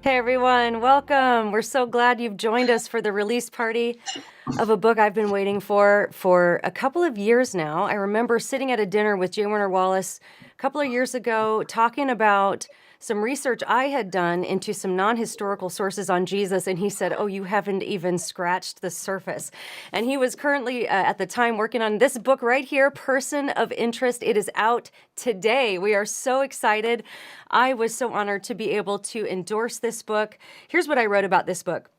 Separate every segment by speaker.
Speaker 1: Hey everyone, welcome. We're so glad you've joined us for the release party of a book I've been waiting for a couple of years now. I remember sitting at a dinner with J. Warner Wallace a couple of years ago talking about some research I had done into some non-historical sources on Jesus, and he said, "Oh, you haven't even scratched the surface." And he was currently at the time working on this book right here, Person of Interest. It is out today. We are so excited. I was so honored to be able to endorse this book. Here's what I wrote about this book.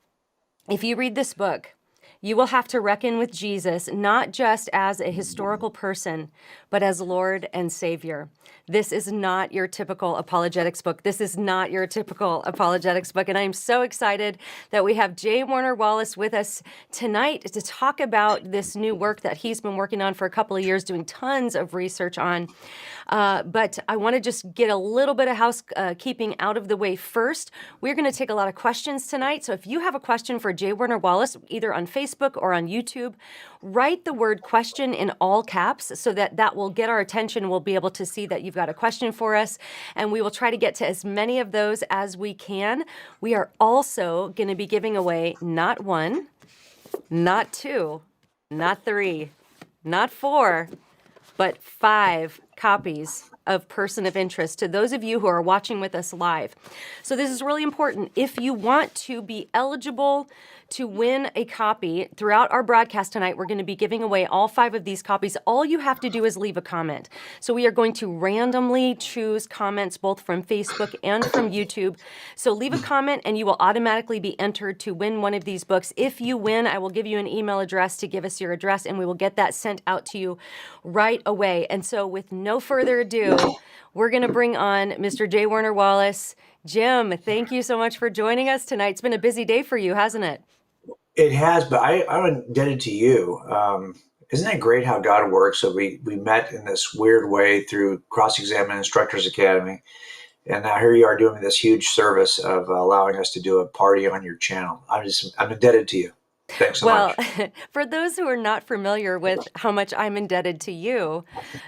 Speaker 1: If you read this book, you will have to reckon with Jesus, not just as a historical person, but as Lord and Savior. This is not your typical apologetics book. This is not your typical apologetics book. And I'm so excited that we have J. Warner Wallace with us tonight to talk about this new work that he's been working on for a couple of years, doing tons of research on. But I want to just get a little bit of housekeeping out of the way first. We're going to take a lot of questions tonight. So if you have a question for J. Warner Wallace, either on Facebook or on YouTube, write the word question in all caps so that will get our attention. We'll be able to see that you've got a question for us, and we will try to get to as many of those as we can. We are also going to be giving away not one, not two, not three, not four, but 5 copies of Person of Interest to those of you who are watching with us live. So this is really important. If you want to be eligible to win a copy throughout our broadcast tonight, we're going to be giving away all 5 of these copies. All you have to do is leave a comment. So we are going to randomly choose comments both from Facebook and from YouTube. So leave a comment and you will automatically be entered to win one of these books. If you win, I will give you an email address to give us your address, and we will get that sent out to you right away. And so with no further ado, we're going to bring on Mr. J. Warner Wallace. Jim, thank you so much for joining us tonight. It's been a busy day for you, hasn't it?
Speaker 2: It has, but I'm indebted to you. Isn't it great how God works? So we met in this weird way through Cross-Examine Instructors Academy, and now here you are doing this huge service of allowing us to do a party on your channel. I'm indebted to you. Thanks so much.
Speaker 1: Well, for those who are not familiar with how much I'm indebted to you,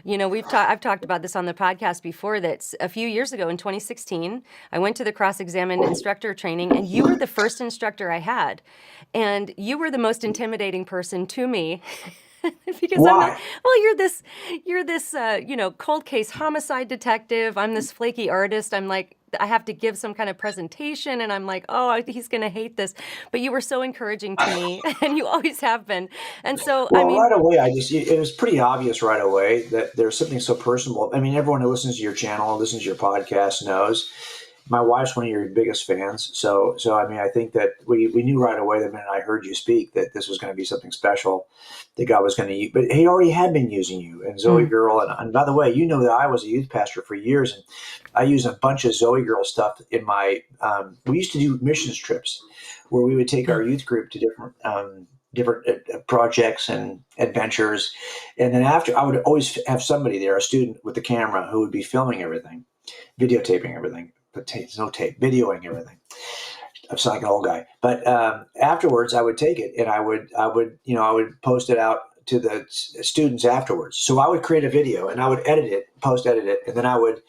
Speaker 1: I've talked about this on the podcast before, that a few years ago in 2016, I went to the Cross-Examine instructor training, and you were the first instructor I had. And you were the most intimidating person to me. Because
Speaker 2: Why?
Speaker 1: you're this cold case homicide detective. I'm this flaky artist. I'm like, I have to give some kind of presentation, and I'm like, oh, he's going to hate this. But you were so encouraging to me, and you always have been. And so,
Speaker 2: Well, right away, it was pretty obvious right away that there's something so personal. I mean, everyone who listens to your channel, listens to your podcast knows. My wife's one of your biggest fans. So I mean, I think that we knew right away the minute I heard you speak that this was going to be something special that God was going to use. But he already had been using you and Zoe Girl. And by the way, you know that I was a youth pastor for years, and I used a bunch of Zoe Girl stuff in my, we used to do missions trips where we would take our youth group to different projects and adventures. And then after, I would always have somebody there, a student with the camera, who would be filming everything, videotaping everything. But there's no tape, videoing everything. I'm sounding like an old guy. But afterwards, I would take it and I would post it out to the students afterwards. So I would create a video and I would post-edit it, and then I would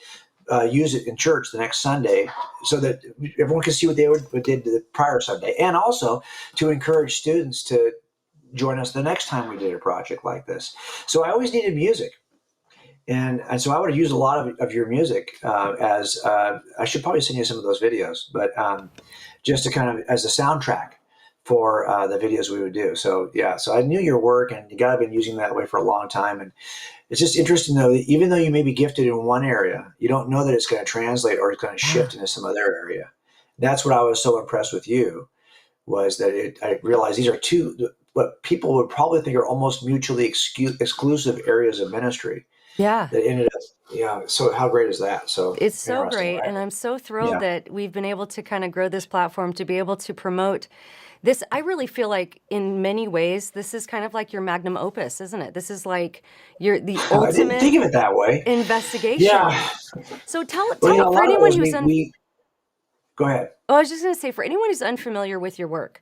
Speaker 2: use it in church the next Sunday so that everyone could see what did the prior Sunday, and also to encourage students to join us the next time we did a project like this. So I always needed music. And so I would use a lot of your music as I should probably send you some of those videos, but just to kind of as a soundtrack for the videos we would do. So yeah, so I knew your work, and you got to been using that way for a long time. And it's just interesting though, that even though you may be gifted in one area, you don't know that it's going to translate or it's going to shift into some other area. That's what I was so impressed with you, was that I realized these are what people would probably think are almost mutually exclusive areas of ministry.
Speaker 1: Yeah.
Speaker 2: That ended up, yeah. So how great is that? So
Speaker 1: it's so great.
Speaker 2: Right?
Speaker 1: And I'm so thrilled that we've been able to kind of grow this platform to be able to promote this. I really feel like in many ways, this is kind of like your magnum opus, isn't it? This is like the ultimate
Speaker 2: I didn't think of it that way.
Speaker 1: Investigation.
Speaker 2: Yeah.
Speaker 1: So tell for anyone who's
Speaker 2: go ahead.
Speaker 1: Oh, I was just going to say, for anyone who's unfamiliar with your work,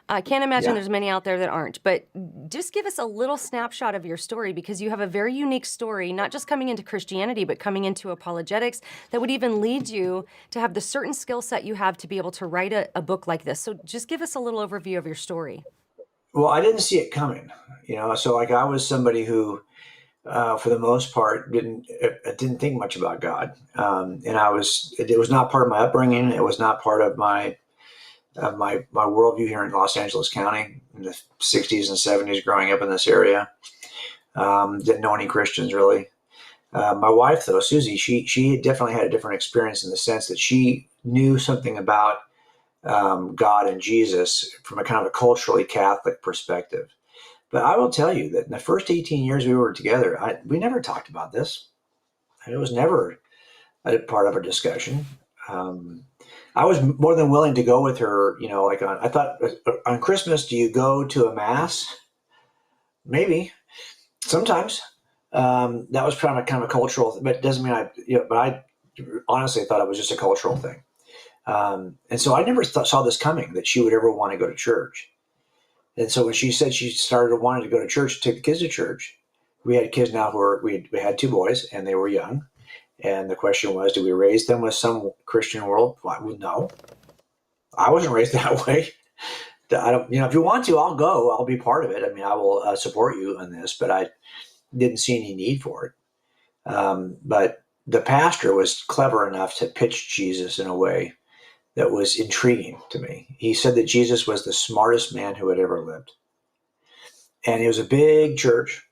Speaker 1: I can't imagine
Speaker 2: Yeah.
Speaker 1: there's many out there that aren't, but just give us a little snapshot of your story, because you have a very unique story, not just coming into Christianity, but coming into apologetics that would even lead you to have the certain skill set you have to be able to write a book like this. So just give us a little overview of your story.
Speaker 2: Well, I didn't see it coming, So like I was somebody who, for the most part, didn't think much about God, and it was not part of my upbringing. It was not part of my worldview here in Los Angeles County in the '60s and '70s, growing up in this area. Didn't know any Christians really. My wife, though, Susie, she definitely had a different experience in the sense that she knew something about God and Jesus from a kind of a culturally Catholic perspective. But I will tell you that in the first 18 years we were together, we never talked about this. It was never a part of our discussion. Um, I was more than willing to go with her, I thought on Christmas, do you go to a mass? Maybe sometimes. That was kind of a cultural, but it doesn't mean but I honestly thought it was just a cultural thing. And so I never saw this coming, that she would ever want to go to church. And so when she said she started wanting to go to church, take the kids to church, we had kids now we had two boys and they were young. And the question was, do we raise them with some Christian world? Well, no, I wasn't raised that way. I don't, if you want to, I'll go. I'll be part of it. I mean, I will support you in this, but I didn't see any need for it. But the pastor was clever enough to pitch Jesus in a way that was intriguing to me. He said that Jesus was the smartest man who had ever lived. And it was a big church.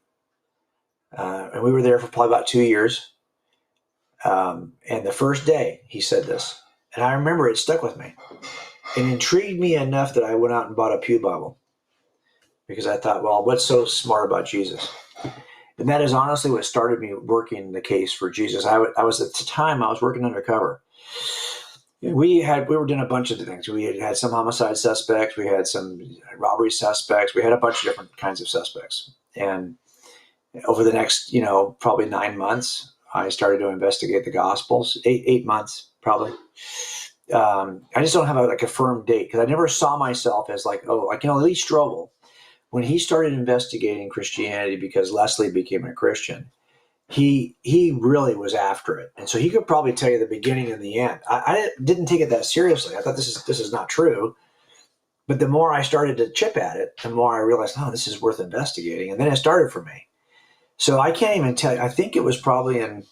Speaker 2: And we were there for probably about 2 years. And the first day he said this, and I remember it stuck with me. It intrigued me enough that I went out and bought a Pew Bible, because I thought, well, what's so smart about Jesus? And that is honestly what started me working the case for Jesus. I was at the time, I was working undercover. We were doing a bunch of things. We had some homicide suspects. We had some robbery suspects. We had a bunch of different kinds of suspects. And over the next, probably 9 months, I started to investigate the Gospels. 8 months, probably. I just don't have a firm date, because I never saw myself as Lee Strobel, when he started investigating Christianity because Leslie became a Christian, he really was after it. And so he could probably tell you the beginning and the end. I didn't take it that seriously. I thought this is not true. But the more I started to chip at it, the more I realized, oh, this is worth investigating. And then it started for me. So I can't even tell you. I think it was probably I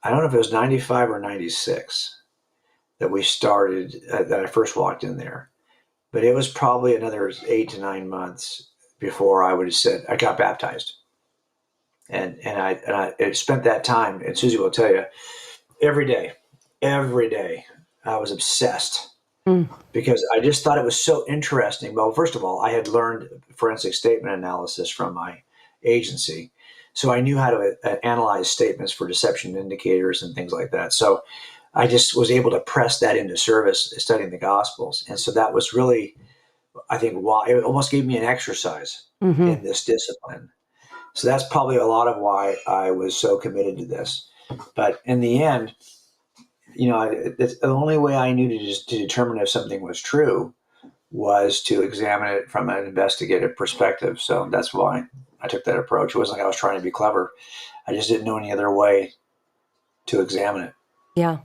Speaker 2: don't know if it was 95 or 96 that we started, that I first walked in there. But it was probably another 8 to 9 months before I would have said I got baptized. And I spent that time, and Susie will tell you, every day, I was obsessed, because I just thought it was so interesting. Well, first of all, I had learned forensic statement analysis from my agency, so I knew how to analyze statements for deception indicators and things like that. So I just was able to press that into service studying the Gospels. And so that was really, I think, why it almost gave me an exercise in this discipline. So that's probably a lot of why I was so committed to this. But in the end, it's the only way I knew to determine if something was true was to examine it from an investigative perspective. So that's why I took that approach. It wasn't like I was trying to be clever. I just didn't know any other way to examine it.
Speaker 1: Yeah.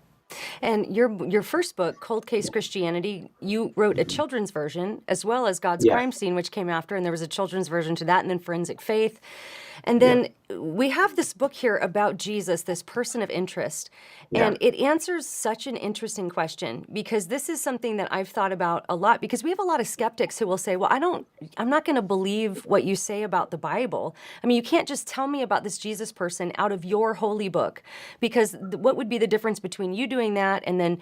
Speaker 1: And your first book, Cold Case Christianity, you wrote a children's version as well as God's
Speaker 2: Yeah.
Speaker 1: Crime Scene, which came after, and there was a children's version to that, and then Forensic Faith. And then we have this book here about Jesus, this person of interest. And it answers such an interesting question, because this is something that I've thought about a lot, because we have a lot of skeptics who will say, well, I'm not going to believe what you say about the Bible. I mean, you can't just tell me about this Jesus person out of your holy book, because what would be the difference between you doing that and then,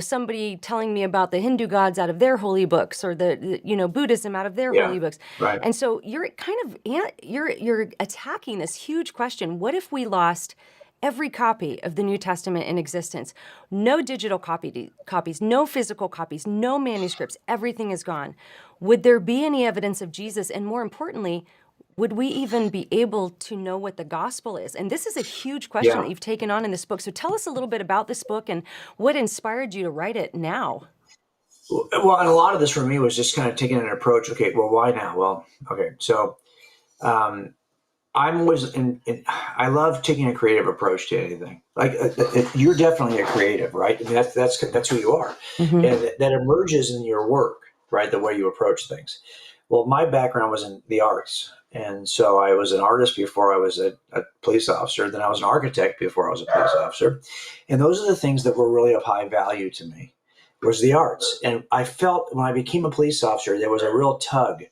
Speaker 1: somebody telling me about the Hindu gods out of their holy books, or the Buddhism out of their holy books.
Speaker 2: Right.
Speaker 1: And so you're kind of, you're attacking this huge question. What if we lost every copy of the New Testament in existence? No digital copies, no physical copies, no manuscripts, everything is gone. Would there be any evidence of Jesus? And more importantly, would we even be able to know what the gospel is? And this is a huge question that you've taken on in this book. So tell us a little bit about this book and what inspired you to write it now.
Speaker 2: Well, and a lot of this for me was just kind of taking an approach. Okay, well, why now? Well, okay, so um, I'm always I love taking a creative approach to anything. Like you're definitely a creative, right? I mean, that's who you are,
Speaker 1: Hmm.
Speaker 2: and that emerges in your work, right? The way you approach things. Well, my background was in the arts, and so I was an artist before I was a police officer. Then I was an architect before I was a police officer, and those are the things that were really of high value to me. Was the arts, and I felt when I became a police officer, there was a real tug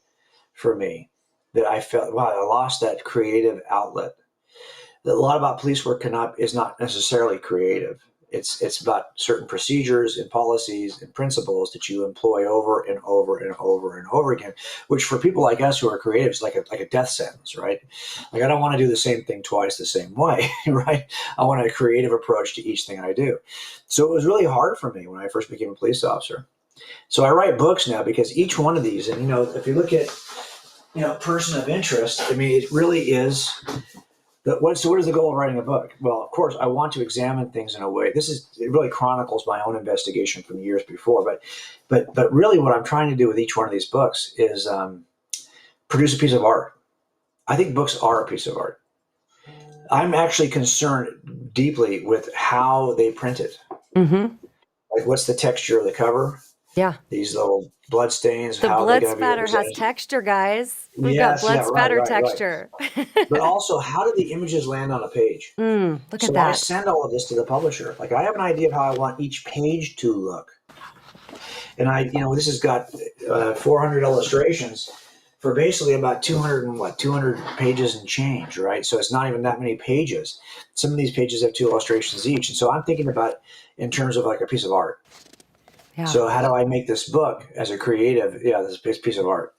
Speaker 2: for me that I felt, wow, I lost that creative outlet. A lot about police work is not necessarily creative. It's about certain procedures and policies and principles that you employ over and over and over and over again, which for people like us who are creatives, is like a death sentence, right? Like I don't want to do the same thing twice the same way, right? I want a creative approach to each thing I do. So it was really hard for me when I first became a police officer. So I write books now because each one of these, and if you look at person of interest, I mean, it really is. So what is the goal of writing a book? Well, of course, I want to examine things in a way. It really chronicles my own investigation from years before. But really, what I'm trying to do with each one of these books is produce a piece of art. I think books are a piece of art. I'm actually concerned deeply with how they print it.
Speaker 1: Hmm.
Speaker 2: Like, what's the texture of the cover?
Speaker 1: Yeah.
Speaker 2: These little blood stains.
Speaker 1: The
Speaker 2: How are they
Speaker 1: blood
Speaker 2: going to be
Speaker 1: spatter has
Speaker 2: represented?
Speaker 1: texture, guys. We've got
Speaker 2: Yes,
Speaker 1: blood
Speaker 2: yeah, right,
Speaker 1: spatter
Speaker 2: right, right.
Speaker 1: texture.
Speaker 2: But also, how do the images land on a page?
Speaker 1: Look at
Speaker 2: So I
Speaker 1: that.
Speaker 2: send all of this to the publisher. Like I have an idea of how I want each page to look, and this has got 400 illustrations for basically about 200 pages and change, right? So it's not even that many pages. Some of these pages have 2 illustrations each, and so I'm thinking about in terms of like a piece of art.
Speaker 1: Yeah.
Speaker 2: So how do I make this book as a creative? Yeah, this piece of art.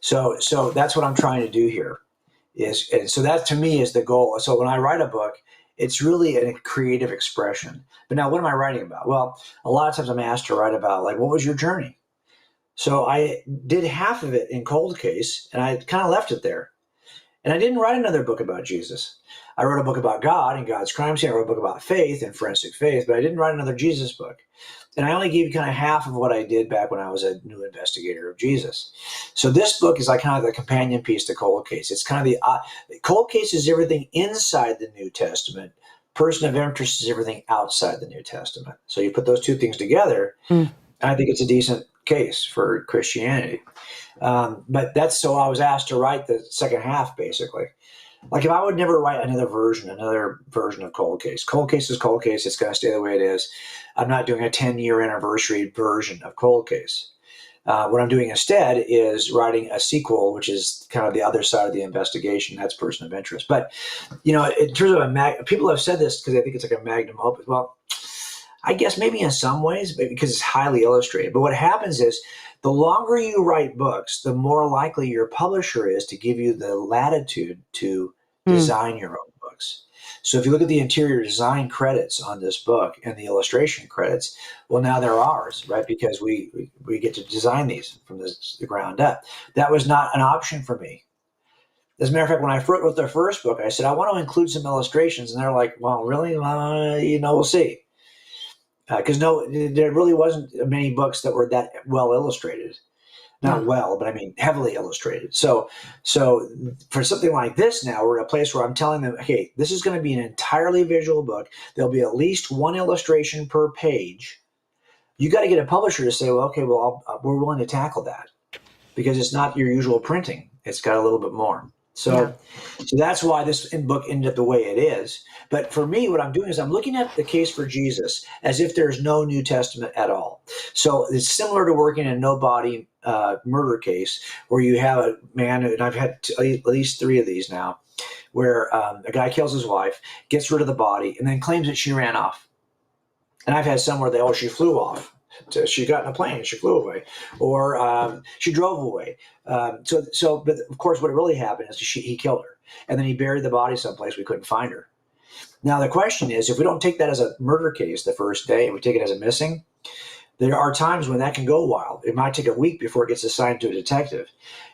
Speaker 2: So that's what I'm trying to do here. And so that to me is the goal. So when I write a book, it's really a creative expression. But now, what am I writing about? Well, a lot of times I'm asked to write about, like, what was your journey? So I did half of it in Cold Case, and I kind of left it there. And I didn't write another book about Jesus. I wrote a book about God and God's crime scene. I wrote a book about faith and forensic faith, but I didn't write another Jesus book. And I only gave kind of half of what I did back when I was a new investigator of Jesus. So this book is like kind of the companion piece to Cold Case. It's kind of the Cold Case is everything inside the New Testament. Person of interest is everything outside the New Testament. So you put those two things together, I think it's a decent case for Christianity. But that's so I was asked to write the second half, basically. Like if I would never write another version of Cold Case. Cold Case is Cold Case. It's going to stay the way it is. I'm not doing a 10-year anniversary version of Cold Case. What I'm doing instead is writing a sequel, which is kind of the other side of the investigation. That's person of interest. But, in terms of people have said this because they think it's like a magnum opus. Well, I guess maybe in some ways, because it's highly illustrated. But what happens is the longer you write books, the more likely your publisher is to give you the latitude to design your own books. So if you look at the interior design credits on this book and the illustration credits, well, now they're ours, right? Because we get to design these from the ground up. That was not an option for me. As a matter of fact, when I wrote the first book, I said, I want to include some illustrations. And they're like, well, really? We'll see. Because there really wasn't many books that were that well illustrated. Not well, but I mean heavily illustrated. So for something like this now, we're at a place where I'm telling them, okay, this is going to be an entirely visual book. There'll be at least one illustration per page. You got to get a publisher to say, well, okay, we're willing to tackle that because it's not your usual printing. It's got a little bit more. So that's why this book ended up the way it is. But for me, what I'm doing is I'm looking at the case for Jesus as if there's no New Testament at all. So it's similar to working a no-body murder case where you have a man, and I've had at least 3 of these now, where a guy kills his wife, gets rid of the body, and then claims that she ran off. And I've had some where she flew off. So she got in a plane and she flew away, or she drove away. But of course, what really happened is he killed her, and then he buried the body someplace we couldn't find her. Now the question is, if we don't take that as a murder case the first day and we take it as a missing, there are times when that can go wild. It might take a week before it gets assigned to a detective,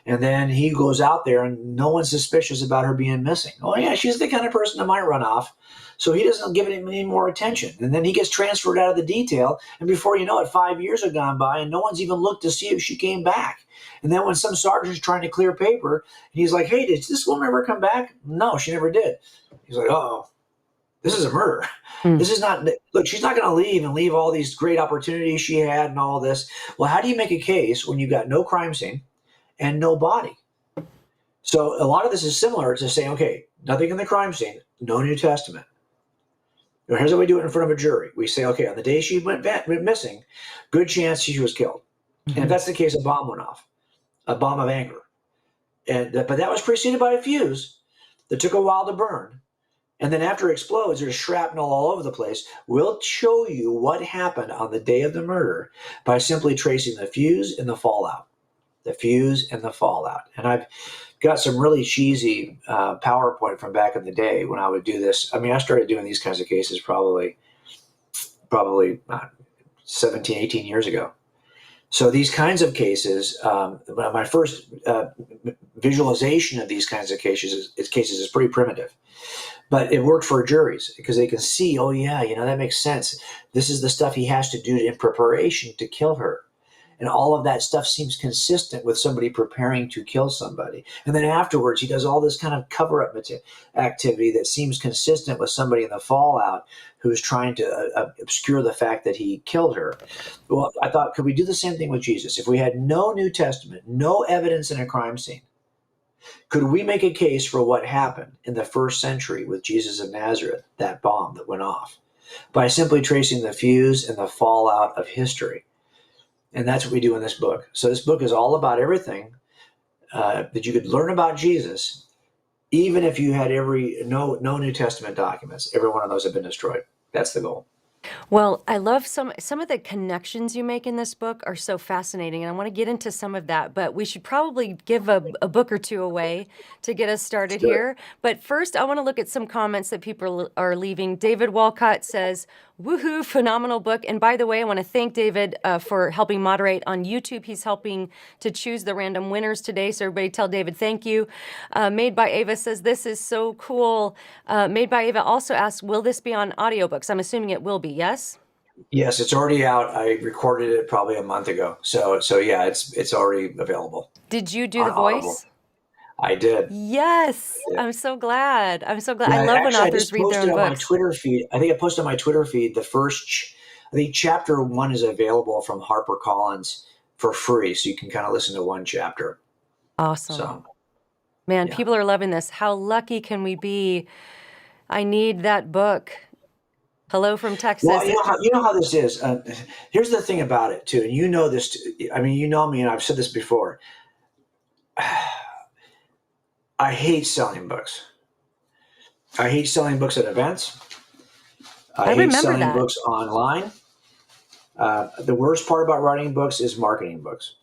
Speaker 2: and then he goes out there and no one's suspicious about her being missing. Oh yeah, she's the kind of person that might run off. So he doesn't give it any more attention. And then he gets transferred out of the detail. And before you know it, 5 years have gone by and no one's even looked to see if she came back. And then when some sergeant's trying to clear paper, and he's like, hey, did this woman ever come back? No, she never did. He's like, oh, this is a murder. This is not, look, she's not going to leave all these great opportunities she had and all this. Well, how do you make a case when you've got no crime scene and no body? So a lot of this is similar to saying, okay, nothing in the crime scene, no New Testament. Now, here's how we do it in front of a jury. We say, okay, on the day she went missing, good chance she was killed. And if that's the case, a bomb went off, a bomb of anger. But that was preceded by a fuse that took a while to burn. And then after it explodes, there's shrapnel all over the place. We'll show you what happened on the day of the murder by simply tracing the fuse and the fallout. The fuse and the fallout. And I've got some really cheesy PowerPoint from back in the day when I would do this. I mean, I started doing these kinds of cases probably 17, 18 years ago. So these kinds of cases, my first visualization of these kinds of cases is pretty primitive. But it worked for juries because they can see, oh, yeah, that makes sense. This is the stuff he has to do in preparation to kill her. And all of that stuff seems consistent with somebody preparing to kill somebody. And then afterwards, he does all this kind of cover-up activity that seems consistent with somebody in the fallout who's trying to obscure the fact that he killed her. Well, I thought, could we do the same thing with Jesus? If we had no New Testament, no evidence in a crime scene, could we make a case for what happened in the first century with Jesus of Nazareth, that bomb that went off, by simply tracing the fuse and the fallout of history? And that's what we do in this book. So this book is all about everything that you could learn about Jesus, even if you had no New Testament documents. Every one of those have been destroyed. That's the goal.
Speaker 1: Well, I love some of the connections you make in this book are so fascinating, and I want to get into some of that, but we should probably give a book or two away to get us started here. But first, I want to look at some comments that people are leaving. David Walcott says, woohoo, phenomenal book. And by the way, I want to thank David for helping moderate on YouTube. He's helping to choose the random winners today, so everybody tell David thank you. Made by Ava says, this is so cool. Made by Ava also asks, will this be on audiobooks? I'm assuming it will be, yes?
Speaker 2: Yes, it's already out. I recorded it probably a month ago. So yeah, it's already available.
Speaker 1: Did you do the voice?
Speaker 2: Audible. I did.
Speaker 1: Yes.
Speaker 2: Yeah.
Speaker 1: I'm so glad. I'm so glad.
Speaker 2: Yeah,
Speaker 1: I love
Speaker 2: actually,
Speaker 1: when authors read their own
Speaker 2: on my
Speaker 1: books.
Speaker 2: Twitter feed. I think I posted on my Twitter feed the first, I think chapter 1 is available from HarperCollins for free. So you can kind of listen to one chapter.
Speaker 1: Awesome.
Speaker 2: So,
Speaker 1: Man,
Speaker 2: yeah.
Speaker 1: people are loving this. How lucky can we be? I need that book. Hello from Texas.
Speaker 2: Well, you know how this is. Here's the thing about it too, and you know this. I mean, you know me, and I've said this before. I hate selling books. I hate selling books at events. I hate selling books online. The worst part about writing books is marketing books.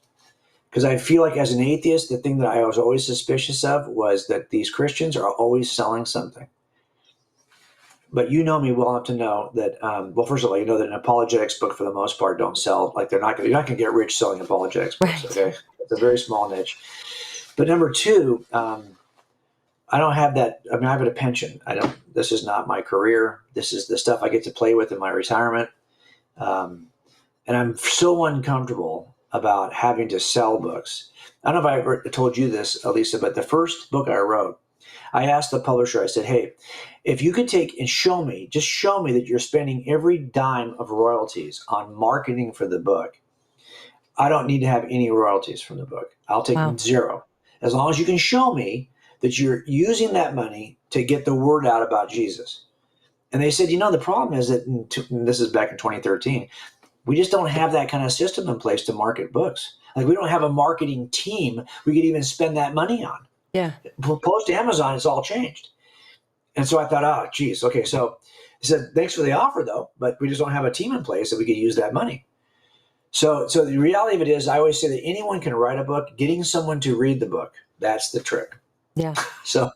Speaker 2: Because I feel like as an atheist, the thing that I was always suspicious of was that these Christians are always selling something. But you know me well enough to know that, well, first of all, you know that an apologetics book for the most part don't sell. Like you're not going to get rich selling apologetics books,
Speaker 1: Right.
Speaker 2: okay? It's a very small niche. But number two, I don't have that. I mean, I have a pension. This is not my career. This is the stuff I get to play with in my retirement. And I'm so uncomfortable about having to sell books. I don't know if I ever told you this, Elisa, but the first book I wrote, I asked the publisher, I said, hey, if you could take and show me that you're spending every dime of royalties on marketing for the book, I don't need to have any royalties from the book. I'll take zero. As long as you can show me that you're using that money to get the word out about Jesus. And they said, the problem is that, and this is back in 2013, we just don't have that kind of system in place to market books. Like we don't have a marketing team we could even spend that money on.
Speaker 1: Yeah.
Speaker 2: Post Amazon, it's all changed. And so I thought, oh, geez, okay. So he said, thanks for the offer though, but we just don't have a team in place that we could use that money. So the reality of it is I always say that anyone can write a book. Getting someone to read the book, that's the trick.
Speaker 1: Yeah.
Speaker 2: So,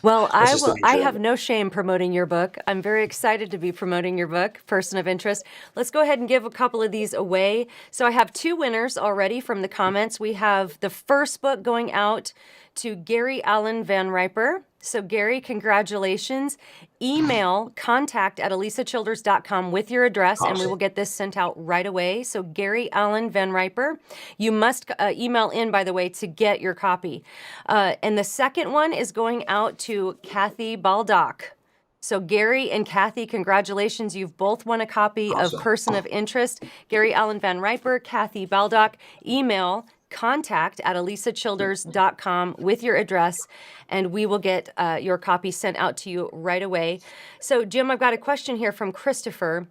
Speaker 1: well, I have no shame promoting your book. I'm very excited to be promoting your book, Person of Interest. Let's go ahead and give a couple of these away. So I have 2 winners already from the comments. We have the first book going out to Gary Allen Van Riper. So Gary, congratulations. Email contact@elisachilders.com with your address, and we will get this sent out right away. So Gary Allen Van Riper. You must email in, by the way, to get your copy. And the second one is going out to Kathy Baldock. So Gary and Kathy, congratulations. You've both won a copy of Person of Interest. Gary Allen Van Riper, Kathy Baldock. Email contact@elisachilders.com with your address, and we will get your copy sent out to you right away. So, Jim, I've got a question here from Christopher.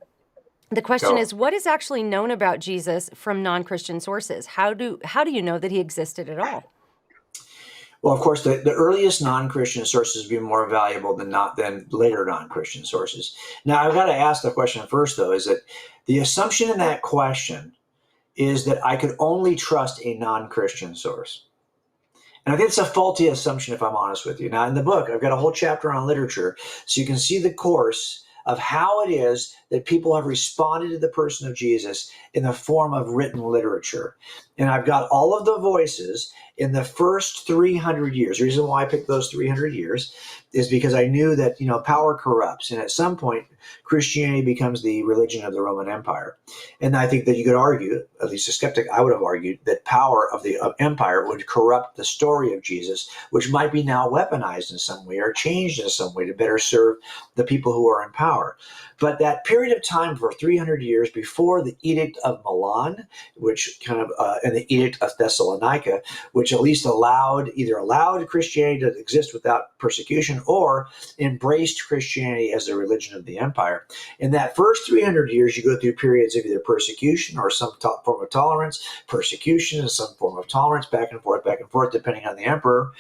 Speaker 1: The question is, what is actually known about Jesus from non-Christian sources? How do you know that he existed at all?
Speaker 2: Well, of course, the earliest non-Christian sources would be more valuable than later non-Christian sources. Now, I've got to ask the question first, though, is that the assumption in that question is that I could only trust a non-Christian source. And I think it's a faulty assumption, if I'm honest with you. Now, in the book, I've got a whole chapter on literature, so you can see the course of how it is that people have responded to the person of Jesus in the form of written literature. And I've got all of the voices in the first 300 years. The reason why I picked those 300 years is because I knew that, power corrupts. And at some point, Christianity becomes the religion of the Roman Empire. And I think that you could argue, at least a skeptic, I would have argued, that power of the empire would corrupt the story of Jesus, which might be now weaponized in some way or changed in some way to better serve the people who are in power. But that period of time for 300 years before the Edict of Milan, which and the Edict of Thessalonica, which at least allowed Christianity to exist without persecution or embraced Christianity as the religion of the empire. In that first 300 years, you go through periods of either persecution or some form of tolerance, persecution and some form of tolerance, back and forth, depending on the emperor.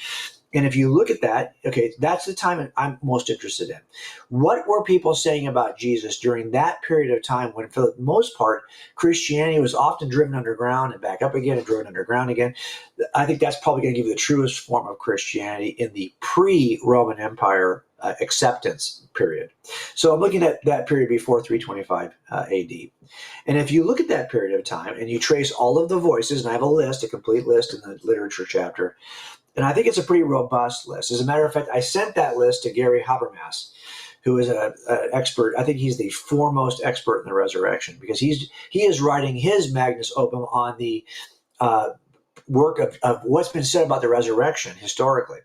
Speaker 2: And if you look at that, okay, that's the time I'm most interested in. What were people saying about Jesus during that period of time when, for the most part, Christianity was often driven underground and back up again and driven underground again? I think that's probably going to give you the truest form of Christianity in the pre-Roman Empire acceptance period. So I'm looking at that period before 325 AD. And if you look at that period of time and you trace all of the voices, and I have a complete list in the literature chapter, and I think it's a pretty robust list. As a matter of fact, I sent that list to Gary Habermas, who is an expert. I think he's the foremost expert in the resurrection because he is writing his magnus opus on the work of what's been said about the resurrection historically.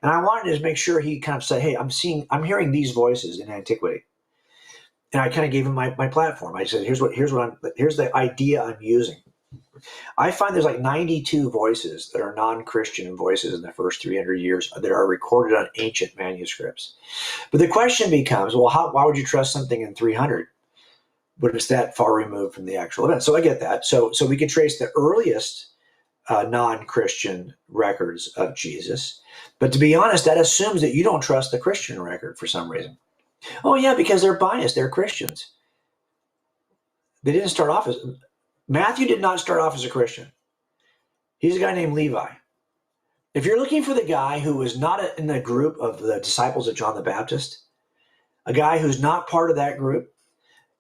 Speaker 2: And I wanted to make sure he kind of said, hey, I'm hearing these voices in antiquity. And I kind of gave him my platform. I said, here's the idea I'm using. I find there's like 92 voices that are non-Christian voices in the first 300 years that are recorded on ancient manuscripts. But the question becomes, well, why would you trust something in 300 when it's that far removed from the actual event? So I get that. So we can trace the earliest non-Christian records of Jesus. But to be honest, that assumes that you don't trust the Christian record for some reason. Oh, yeah, because they're biased. They're Christians. They didn't start off as... Matthew did not start off as a Christian. He's a guy named Levi. If you're looking for the guy who was not in the group of the disciples of John the Baptist, a guy who's not part of that group,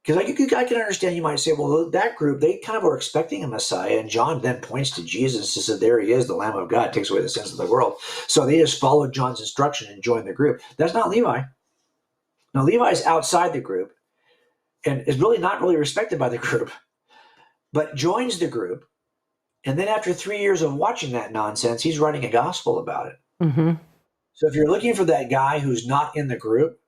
Speaker 2: because I can understand you might say, well, that group, they kind of were expecting a Messiah, and John then points to Jesus and says, there he is, the Lamb of God, takes away the sins of the world. So they just followed John's instruction and joined the group. That's not Levi. Now, Levi's outside the group and is really not really respected by the group, but joins the group. And then after 3 years of watching that nonsense, he's writing a gospel about it.
Speaker 1: Mm-hmm.
Speaker 2: So if you're looking for that guy who's not in the group,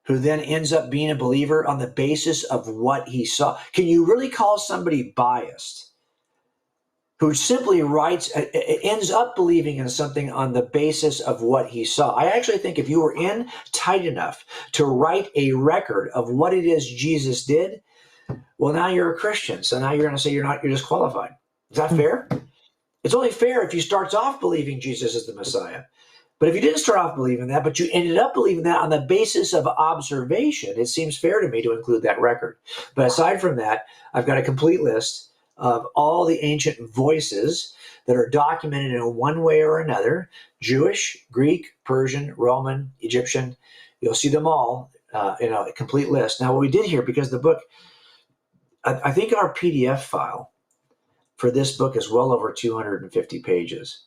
Speaker 2: who then ends up being a believer on the basis of what he saw, can you really call somebody biased who simply ends up believing in something on the basis of what he saw? I actually think if you were in tight enough to write a record of what it is Jesus did, well, now you're a Christian. So now you're going to say you're disqualified. Is that fair? It's only fair if you start off believing Jesus is the Messiah. But if you didn't start off believing that, but you ended up believing that on the basis of observation, it seems fair to me to include that record. But aside from that, I've got a complete list of all the ancient voices that are documented in one way or another: Jewish, Greek, Persian, Roman, Egyptian. You'll see them all in a complete list. Now, what we did here, because the book, I think our PDF file for this book is well over 250 pages.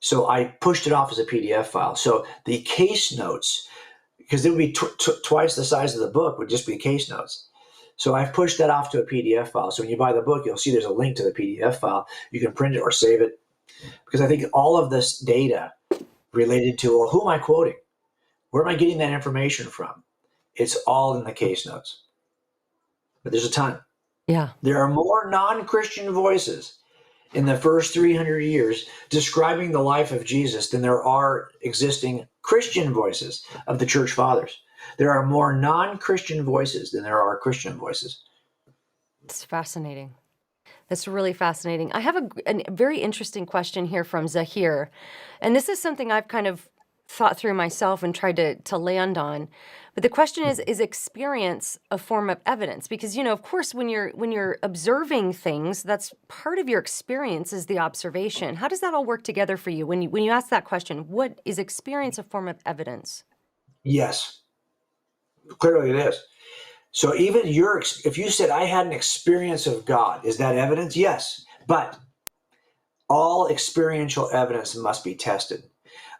Speaker 2: So I pushed it off as a PDF file. So the case notes, because it would be twice the size of the book, would just be case notes. So I've pushed that off to a PDF file. So when you buy the book, you'll see there's a link to the PDF file. You can print it or save it. Because I think all of this data related to, well, who am I quoting? Where am I getting that information from? It's all in the case notes. But there's a ton.
Speaker 1: Yeah.
Speaker 2: There are more non-Christian voices in the first 300 years describing the life of Jesus than there are existing Christian voices of the church fathers. There are more non-Christian voices than there are Christian voices.
Speaker 1: It's fascinating. That's really fascinating. I have a very interesting question here from Zahir. And this is something I've kind of thought through myself and tried to land on. But the question is experience a form of evidence? Because, of course, when you're observing things, that's part of your experience is the observation. How does that all work together for you? When you ask that question, what is experience a form of evidence?
Speaker 2: Yes, clearly it is. So even if you said, I had an experience of God, is that evidence? Yes, but all experiential evidence must be tested.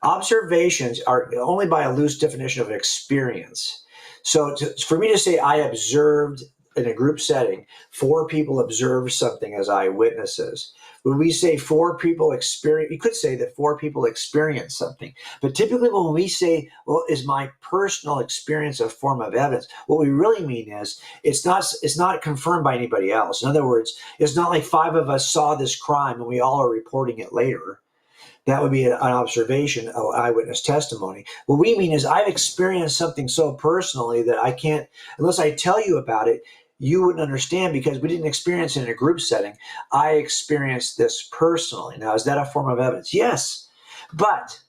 Speaker 2: Observations are only by a loose definition of experience. So for me to say I observed in a group setting, 4 people observed something as eyewitnesses. When we say 4 people experience, you could say that 4 people experience something. But typically when we say, well, is my personal experience a form of evidence? What we really mean is it's not confirmed by anybody else. In other words, it's not like 5 of us saw this crime and we all are reporting it later. That would be an observation of eyewitness testimony. What we mean is I've experienced something so personally that I can't, unless I tell you about it, you wouldn't understand because we didn't experience it in a group setting. I experienced this personally. Now, is that a form of evidence? Yes, but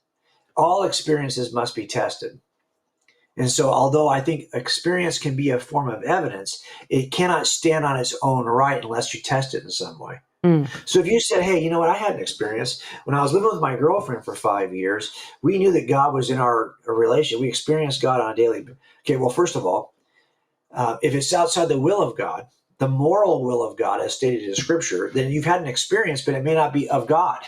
Speaker 2: all experiences must be tested. And so although I think experience can be a form of evidence, it cannot stand on its own right unless you test it in some way. So if you said, hey, you know what, I had an experience. When I was living with my girlfriend for 5 years, we knew that God was in our relationship. We experienced God on a daily basis. Okay, well, first of all, if it's outside the will of God, the moral will of God, as stated in Scripture, then you've had an experience, but it may not be of God.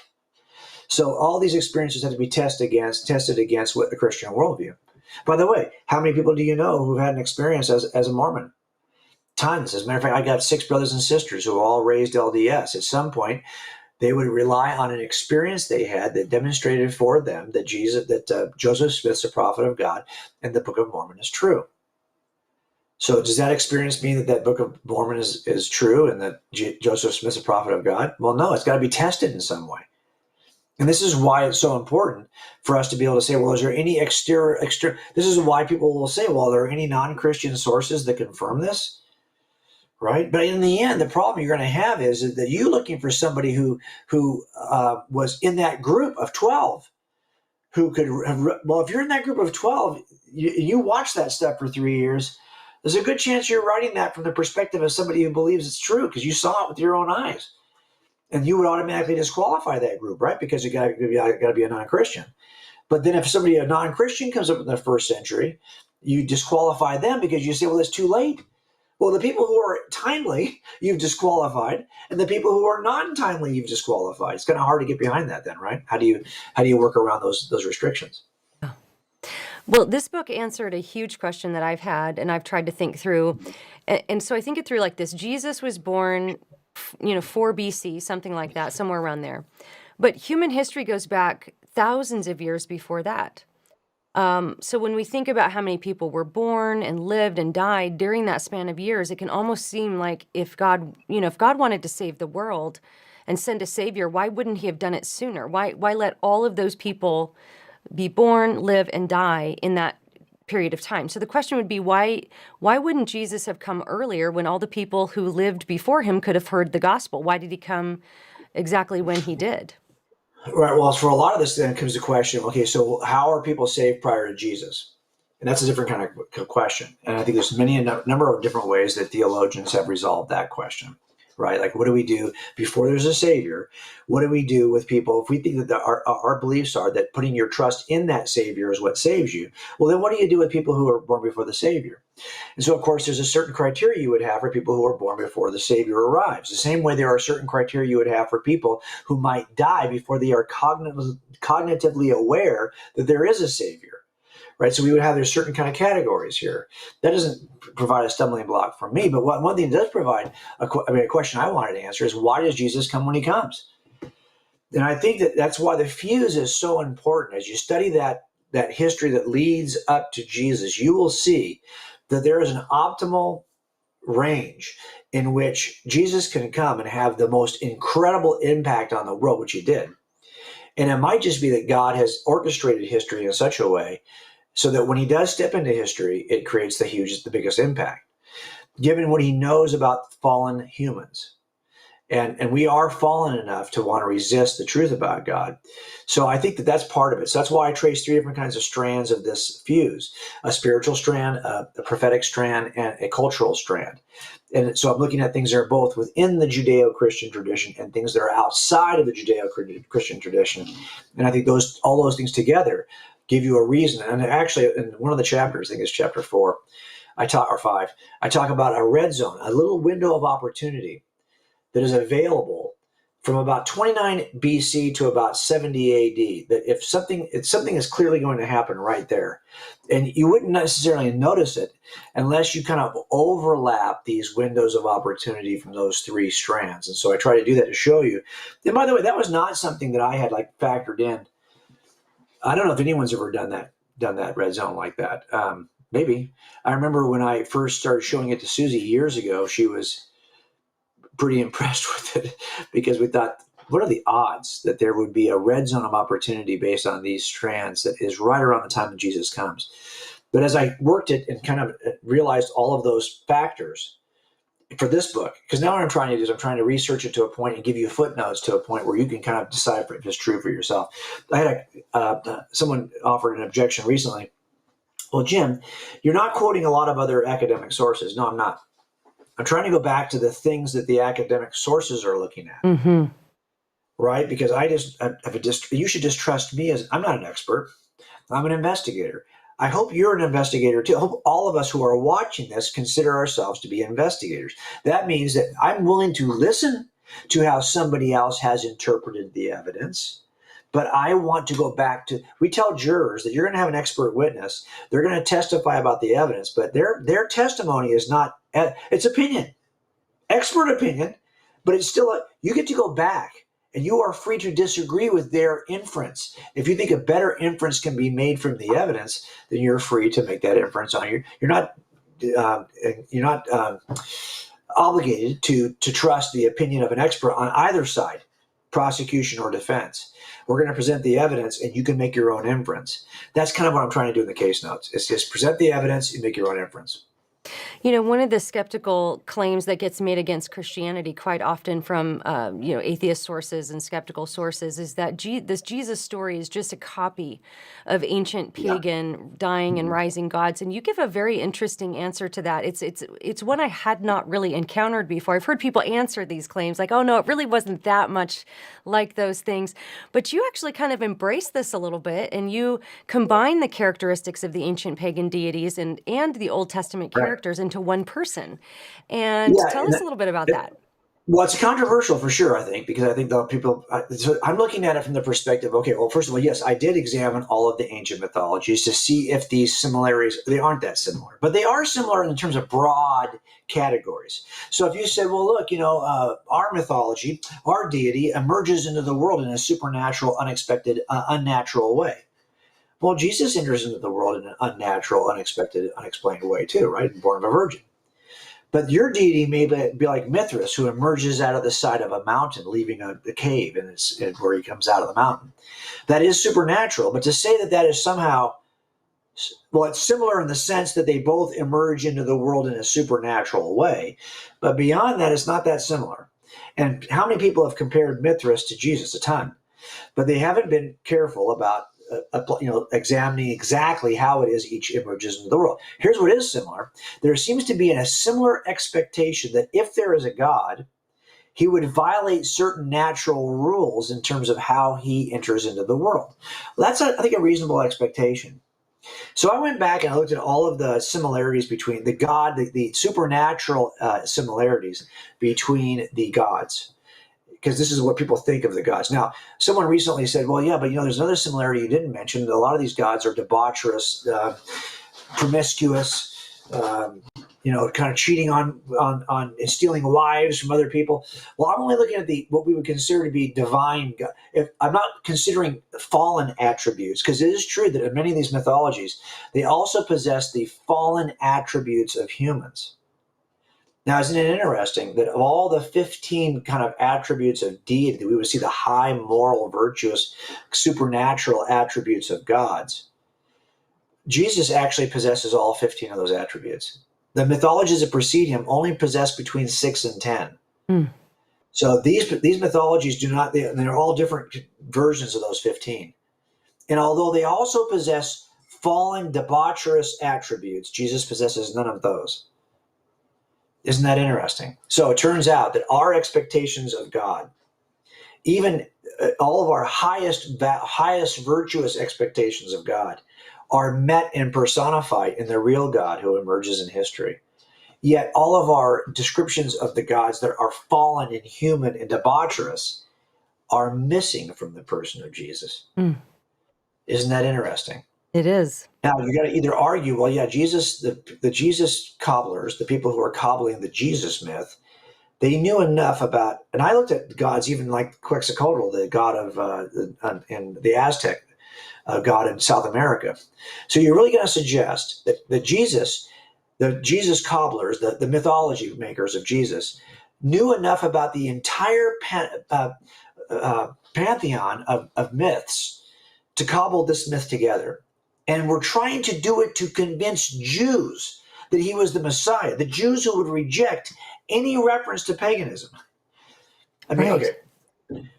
Speaker 2: So all these experiences have to be tested against what the Christian worldview. By the way, how many people do you know who've had an experience as a Mormon? Tons. As a matter of fact, I got 6 brothers and sisters who all raised LDS. At some point, they would rely on an experience they had that demonstrated for them that Joseph Smith's a prophet of God and the Book of Mormon is true. So does that experience mean that Book of Mormon is true and that Joseph Smith's a prophet of God? Well, no, it's got to be tested in some way. And this is why it's so important for us to be able to say, well, is there any exterior? This is why people will say, well, are there any non-Christian sources that confirm this? Right? But in the end, the problem you're going to have is that you're looking for somebody who was in that group of 12 who could have, well, if you're in that group of 12, you watch that stuff for 3 years, there's a good chance you're writing that from the perspective of somebody who believes it's true because you saw it with your own eyes. And you would automatically disqualify that group, right? Because you got to be a non-Christian. But then if a non-Christian comes up in the first century, you disqualify them because you say, well, it's too late. Well, the people who are timely, you've disqualified, and the people who are non-timely, you've disqualified. It's kind of hard to get behind that then, right? How do you work around those restrictions?
Speaker 1: Well, this book answered a huge question that I've had, and I've tried to think through. And so I think it through like this. Jesus was born, 4 BC, something like that, somewhere around there. But human history goes back thousands of years before that. So when we think about how many people were born and lived and died during that span of years, it can almost seem like if God wanted to save the world and send a savior, why wouldn't he have done it sooner? Why let all of those people be born, live, and die in that period of time? So the question would be, why wouldn't Jesus have come earlier when all the people who lived before him could have heard the gospel? Why did he come exactly when he did?
Speaker 2: Right. Well, for a lot of this, then comes the question, okay, so how are people saved prior to Jesus? And that's a different kind of question. And I think there's a number of different ways that theologians have resolved that question, right? Like, what do we do before there's a savior? What do we do with people if we think that our beliefs are that putting your trust in that savior is what saves you? Well, then what do you do with people who are born before the savior? And so, of course, there's a certain criteria you would have for people who are born before the Savior arrives. The same way there are certain criteria you would have for people who might die before they are cognitively aware that there is a Savior, right? So we would have there's certain kind of categories here. That doesn't provide a stumbling block for me, but one thing it does provide, a question I wanted to answer is, why does Jesus come when he comes? And I think that's why the fuse is so important. As you study that history that leads up to Jesus, you will see that there is an optimal range in which Jesus can come and have the most incredible impact on the world, which he did. And it might just be that God has orchestrated history in such a way so that when he does step into history, it creates the biggest impact, given what he knows about fallen humans. And we are fallen enough to want to resist the truth about God. So I think that's part of it. So that's why I trace 3 different kinds of strands of this fuse: a spiritual strand, a prophetic strand, and a cultural strand. And so I'm looking at things that are both within the Judeo-Christian tradition and things that are outside of the Judeo-Christian tradition. And I think all those things together give you a reason. And actually, in one of the chapters, I think it's chapter 4, or 5, I talk about a red zone, a little window of opportunity that is available from about 29 BC to about 70 AD, that if something is clearly going to happen right there, and you wouldn't necessarily notice it unless you kind of overlap these windows of opportunity from those 3 strands. And so I try to do that to show you. And by the way, that was not something that I had factored in. I don't know if anyone's ever done that red zone like that. Maybe. I remember when I first started showing it to Susie years ago, she was pretty impressed with it, because we thought, what are the odds that there would be a red zone of opportunity based on these strands that is right around the time that Jesus comes? But as I worked it and kind of realized all of those factors for this book, because now what I'm trying to do is I'm trying to research it to a point and give you footnotes to a point where you can kind of decide if it's true for yourself. I had someone offered an objection recently. Well, Jim, you're not quoting a lot of other academic sources. No, I'm not. I'm trying to go back to the things that the academic sources are looking at,
Speaker 1: Mm-hmm.
Speaker 2: right? Because you should just trust me I'm not an expert. I'm an investigator. I hope you're an investigator too. I hope all of us who are watching this consider ourselves to be investigators. That means that I'm willing to listen to how somebody else has interpreted the evidence, but I want to go back to, we tell jurors that you're going to have an expert witness. They're going to testify about the evidence, but their testimony is not, it's opinion, expert opinion, but it's still, you get to go back and you are free to disagree with their inference. If you think a better inference can be made from the evidence, then you're free to make that inference on you. You're not obligated to trust the opinion of an expert on either side, prosecution or defense. We're going to present the evidence and you can make your own inference. That's kind of what I'm trying to do in the case notes. It's just present the evidence and make your own inference.
Speaker 1: One of the skeptical claims that gets made against Christianity quite often from, atheist sources and skeptical sources is that this Jesus story is just a copy of ancient pagan dying and rising gods. And you give a very interesting answer to that. It's one I had not really encountered before. I've heard people answer these claims like, oh, no, it really wasn't that much like those things. But you actually kind of embrace this a little bit, and you combine the characteristics of the ancient pagan deities and the Old Testament characters into one person. And tell us a little bit about that.
Speaker 2: Well, it's controversial for sure, I think, because I think the people, so I'm looking at it from the perspective, okay, well, first of all, yes, I did examine all of the ancient mythologies to see if these similarities, they aren't that similar, but they are similar in terms of broad categories. So if you said, well, look, our mythology, our deity emerges into the world in a supernatural, unexpected, unnatural way. Well, Jesus enters into the world in an unnatural, unexpected, unexplained way too, right? Born of a virgin. But your deity may be like Mithras, who emerges out of the side of a mountain, leaving a cave, and where he comes out of the mountain. That is supernatural. But to say that is somehow, well, it's similar in the sense that they both emerge into the world in a supernatural way. But beyond that, it's not that similar. And how many people have compared Mithras to Jesus? A ton. But they haven't been careful about examining exactly how it is each emerges into the world. Here's what is similar. There seems to be a similar expectation that if there is a God, he would violate certain natural rules in terms of how he enters into the world. Well, that's, I think, a reasonable expectation. So I went back and I looked at all of the similarities between the supernatural similarities between the gods, because this is what people think of the gods. Now, someone recently said, well, yeah, but there's another similarity you didn't mention. A lot of these gods are debaucherous, promiscuous, kind of cheating on and stealing wives from other people. Well, I'm only looking at what we would consider to be divine. If I'm not considering fallen attributes, because it is true that in many of these mythologies, they also possess the fallen attributes of humans. Now, isn't it interesting that of all the 15 kind of attributes of deity, we would see the high moral, virtuous, supernatural attributes of gods, Jesus actually possesses all 15 of those attributes. The mythologies that precede him only possess between 6 and 10.
Speaker 1: Mm.
Speaker 2: So these mythologies do not, they're all different versions of those 15. And although they also possess fallen, debaucherous attributes, Jesus possesses none of those. Isn't that interesting? So it turns out that our expectations of God, even all of our highest virtuous expectations of God, are met and personified in the real God who emerges in history. Yet all of our descriptions of the gods that are fallen and human and debaucherous are missing from the person of Jesus.
Speaker 1: Mm.
Speaker 2: Isn't that interesting?
Speaker 1: It is.
Speaker 2: Now you got to either argue, well, yeah, Jesus, the Jesus cobblers, the people who are cobbling the Jesus myth, they knew enough about, and I looked at gods even like Quetzalcoatl, the god of in the Aztec god in South America. So you're really going to suggest that the Jesus cobblers, the mythology makers of Jesus, knew enough about the entire pantheon of myths to cobble this myth together. And we're trying to do it to convince Jews that he was the Messiah, the Jews who would reject any reference to paganism. I mean,
Speaker 1: Right.
Speaker 2: okay.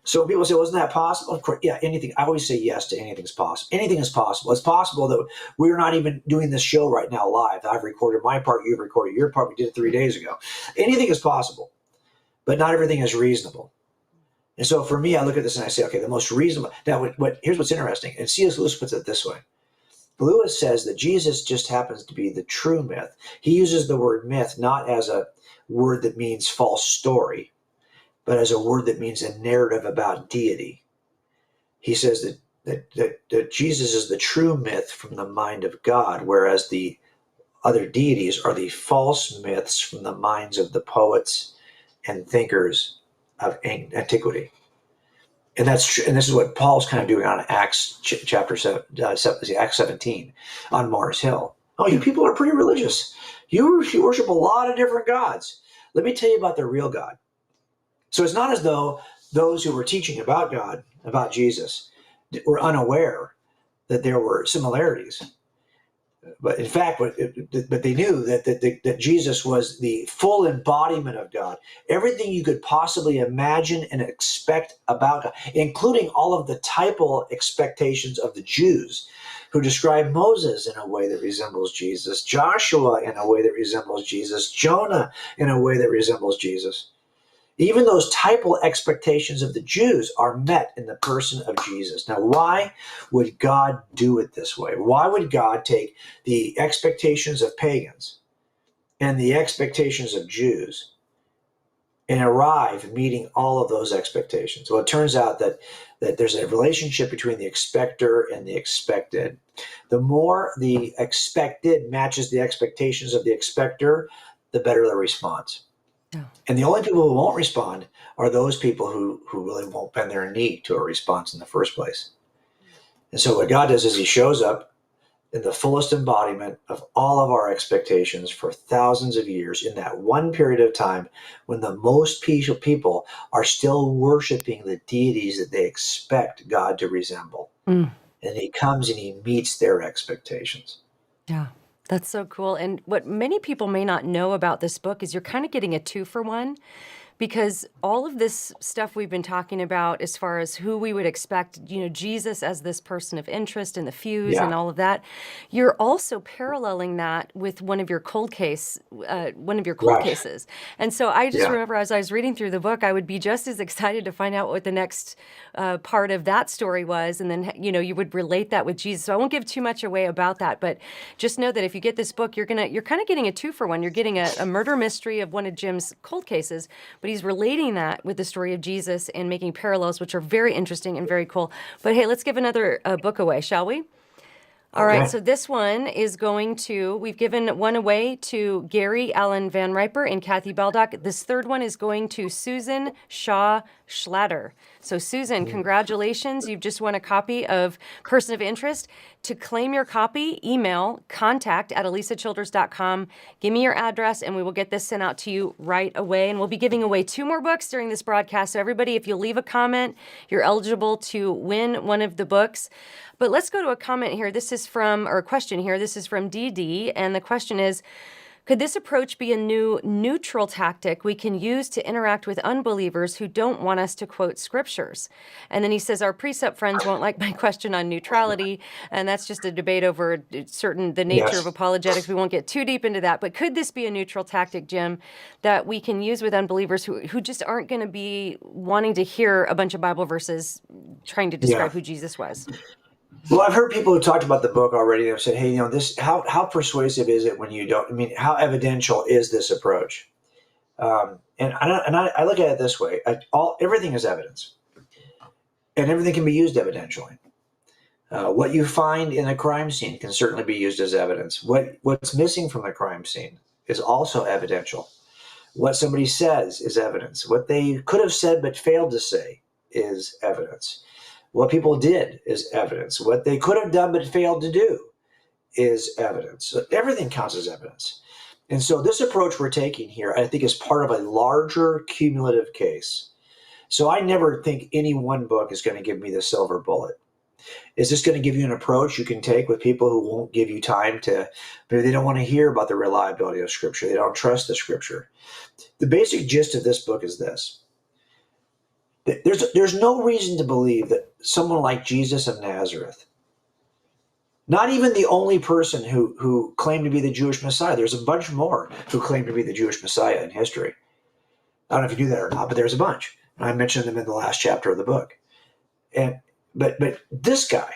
Speaker 2: So people say, wasn't that possible? Of course, yeah, anything. I always say yes to anything's possible. Anything is possible. It's possible that we're not even doing this show right now live. I've recorded my part, you've recorded your part. We did it 3 days ago. Anything is possible, but not everything is reasonable. And so for me, I look at this and I say, okay, the most reasonable. Now, here's what's interesting. And C.S. Lewis puts it this way. Lewis says that Jesus just happens to be the true myth. He uses the word myth not as a word that means false story, but as a word that means a narrative about deity. He says that Jesus is the true myth from the mind of God, whereas the other deities are the false myths from the minds of the poets and thinkers of antiquity. And that's true. And this is what Paul's kind of doing on Acts chapter 7, Acts 17 on Mars Hill. Oh, you people are pretty religious. You worship a lot of different gods. Let me tell you about the real God. So it's not as though those who were teaching about God, about Jesus, were unaware that there were similarities. But in fact, but they knew that Jesus was the full embodiment of God. Everything you could possibly imagine and expect about God, including all of the typal expectations of the Jews, who describe Moses in a way that resembles Jesus, Joshua in a way that resembles Jesus, Jonah in a way that resembles Jesus. Even those typal expectations of the Jews are met in the person of Jesus. Now, why would God do it this way? Why would God take the expectations of pagans and the expectations of Jews and arrive meeting all of those expectations? Well, it turns out that there's a relationship between the expector and the expected. The more the expected matches the expectations of the expector, the better the response.
Speaker 1: Yeah.
Speaker 2: And the only people who won't respond are those people who really won't bend their knee to a response in the first place. And so what God does is he shows up in the fullest embodiment of all of our expectations for thousands of years in that one period of time when the most people are still worshiping the deities that they expect God to resemble.
Speaker 1: Mm.
Speaker 2: And he comes and he meets their expectations.
Speaker 1: Yeah, that's so cool. And what many people may not know about this book is you're kind of getting a 2-for-1, because all of this stuff we've been talking about as far as who we would expect, Jesus as this person of interest in the fuse and
Speaker 2: Yeah.
Speaker 1: all of that, you're also paralleling that with one of your cold
Speaker 2: Right.
Speaker 1: cases. And so I just
Speaker 2: Yeah.
Speaker 1: remember as I was reading through the book, I would be just as excited to find out what the next part of that story was. And then, you would relate that with Jesus. So I won't give too much away about that, but just know that if you get this book, you're kind of getting a 2-for-1. You're getting a murder mystery of one of Jim's cold cases, but he's relating that with the story of Jesus and making parallels, which are very interesting and very cool. But hey, let's give another book away, shall we? All right,
Speaker 2: Okay.
Speaker 1: so this one is we've given one away to Gary Allen Van Riper and Kathy Baldock. This third one is going to Susan Shaw Schlatter. So Susan, congratulations. You've just won a copy of Person of Interest. To claim your copy, email contact@elisachilders.com. Give me your address and we will get this sent out to you right away. And we'll be giving away 2 more books during this broadcast. So everybody, if you leave a comment, you're eligible to win one of the books. But let's go to a comment here. A question here. This is from DD. And the question is, could this approach be a new neutral tactic we can use to interact with unbelievers who don't want us to quote scriptures? And then he says, our precept friends won't like my question on neutrality. And that's just a debate over the nature of
Speaker 2: Yes.
Speaker 1: apologetics. We won't get too deep into that. But could this be a neutral tactic, Jim, that we can use with unbelievers who just aren't going to be wanting to hear a bunch of Bible verses trying to describe
Speaker 2: Yeah.
Speaker 1: who Jesus was?
Speaker 2: Well, I've heard people who talked about the book already. They've said, "Hey, this how persuasive is it when you don't? I mean, how evidential is this approach?" I look at it this way: everything is evidence, and everything can be used evidentially. What you find in a crime scene can certainly be used as evidence. What's missing from the crime scene is also evidential. What somebody says is evidence. What they could have said but failed to say is evidence. What people did is evidence. What they could have done but failed to do is evidence. So everything counts as evidence. And so this approach we're taking here, I think, is part of a larger cumulative case. So I never think any one book is going to give me the silver bullet. Is this going to give you an approach you can take with people who won't give you time to, maybe they don't want to hear about the reliability of Scripture. They don't trust the Scripture. The basic gist of this book is this. There's no reason to believe that someone like Jesus of Nazareth, not even the only person who claimed to be the Jewish Messiah, there's a bunch more who claim to be the Jewish Messiah in history. I don't know if you knew that or not, but there's a bunch. And I mentioned them in the last chapter of the book. But this guy,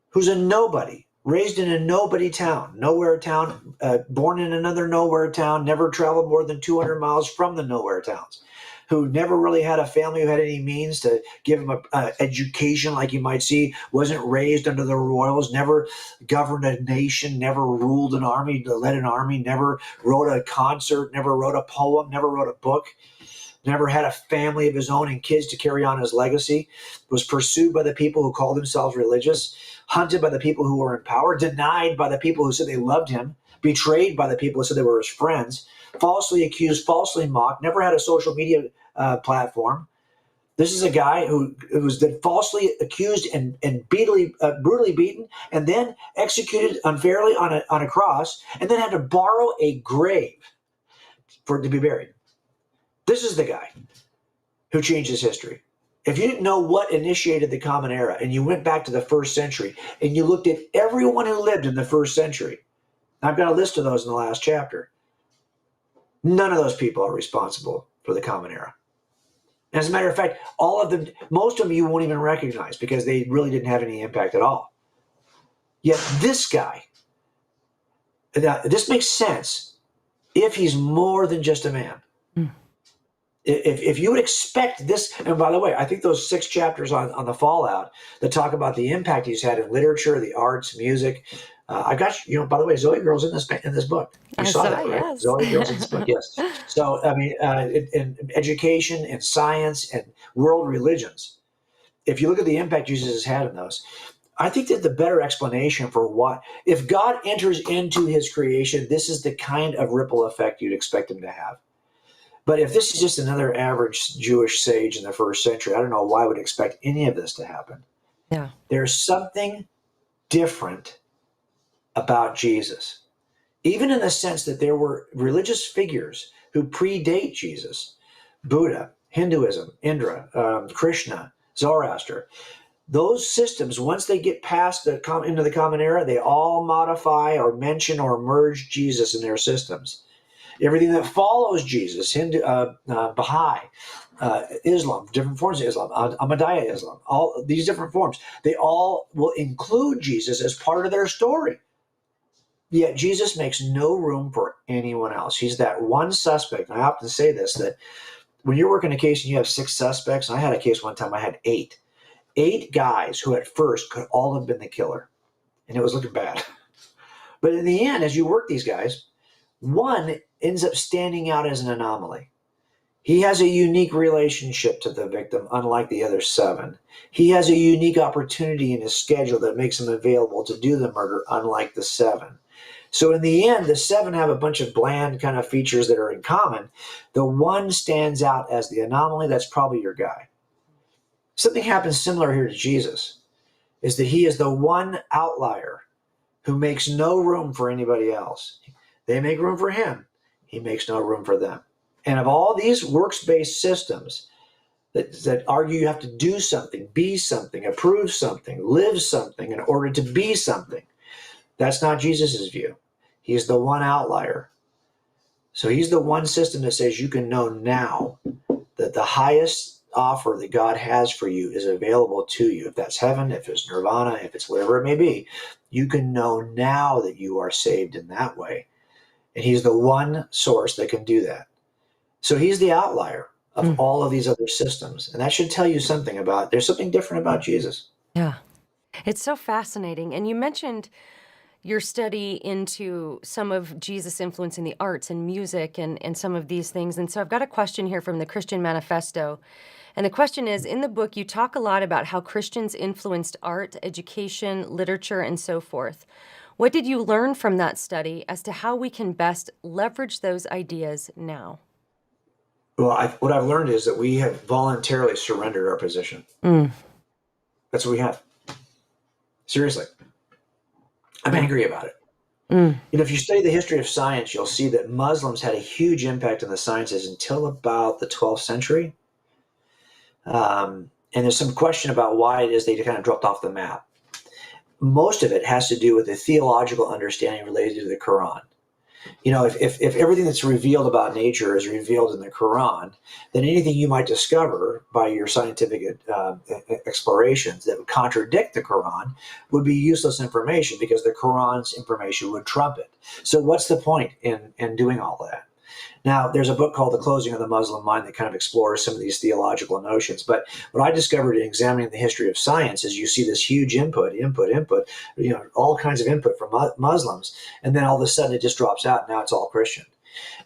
Speaker 2: who's a nobody, raised in a nobody town, nowhere town, born in another nowhere town, never traveled more than 200 miles from the nowhere towns, who never really had a family who had any means to give him an education like you might see, wasn't raised under the royals, never governed a nation, never ruled an army, led an army, never wrote a concert, never wrote a poem, never wrote a book, never had a family of his own and kids to carry on his legacy, was pursued by the people who called themselves religious, hunted by the people who were in power, denied by the people who said they loved him, betrayed by the people who said they were his friends, falsely accused, falsely mocked, never had a social media platform. This is a guy who was then falsely accused and brutally beaten, and then executed unfairly on a cross, and then had to borrow a grave for it to be buried. This is the guy who changes history. If you didn't know what initiated the Common Era, and you went back to the first century, and you looked at everyone who lived in the first century, I've got a list of those in the last chapter. None of those people are responsible for the Common Era. As a matter of fact, all of them, most of them you won't even recognize because they really didn't have any impact at all. Yet this guy, now, this makes sense if he's more than just a man. If you would expect this, and by the way, I think those 6 chapters on the fallout that talk about the impact he's had in literature, the arts, music. I got by the way, Zoe Girl's in this book. You saw that, right?
Speaker 1: Yes.
Speaker 2: Zoe Girl's in this book, yes. So I mean, in education and science and world religions, if you look at the impact Jesus has had in those, I think that the better explanation for what, if God enters into his creation, this is the kind of ripple effect you'd expect him to have. But if this is just another average Jewish sage in the first century, I don't know why I would expect any of this to happen.
Speaker 1: Yeah.
Speaker 2: There's something different about Jesus, even in the sense that there were religious figures who predate Jesus, Buddha, Hinduism, Indra, Krishna, Zoroaster. Those systems, once they get past into the common era, they all modify or mention or merge Jesus in their systems. Everything that follows Jesus, Baha'i, Islam, different forms of Islam, Ahmadiyya Islam, all these different forms, they all will include Jesus as part of their story. Yet Jesus makes no room for anyone else. He's that one suspect. And I often say this, that when you're working a case and you have 6 suspects, and I had a case one time I had 8. 8 guys who at first could all have been the killer. And it was looking bad. But in the end, as you work these guys, one ends up standing out as an anomaly. He has a unique relationship to the victim, unlike the other 7. He has a unique opportunity in his schedule that makes him available to do the murder, unlike the 7. So in the end, the 7 have a bunch of bland kind of features that are in common. The one stands out as the anomaly. That's probably your guy. Something happens similar here to Jesus, is that he is the one outlier who makes no room for anybody else. They make room for him. He makes no room for them. And of all these works-based systems that argue you have to do something, be something, approve something, live something in order to be something, that's not Jesus's view. He's the one outlier. So he's the one system that says you can know now that the highest offer that God has for you is available to you. If that's heaven, if it's nirvana, if it's whatever it may be, you can know now that you are saved in that way. And he's the one source that can do that. So he's the outlier of all of these other systems. And that should tell you something about, there's something different about Jesus.
Speaker 1: Yeah. It's so fascinating. And you mentioned your study into some of Jesus' influence in the arts and music and some of these things. And so I've got a question here from the Christian Manifesto. And the question is, in the book, you talk a lot about how Christians influenced art, education, literature, and so forth. What did you learn from that study as to how we can best leverage those ideas now?
Speaker 2: Well, what I've learned is that we have voluntarily surrendered our position. That's what we have. Seriously. I'm angry about it. If you study the history of science, you'll see that Muslims had a huge impact on the sciences until about the 12th century. And there's some question about why it is they kind of dropped off the map. Most of it has to do with the theological understanding related to the Quran. If everything that's revealed about nature is revealed in the Quran, then anything you might discover by your scientific explorations that would contradict the Quran would be useless information, because the Quran's information would trump it. So what's the point in doing all that? Now, there's a book called The Closing of the Muslim Mind that kind of explores some of these theological notions. But what I discovered in examining the history of science is you see this huge input, all kinds of input from Muslims. And then all of a sudden it just drops out. Now it's all Christian.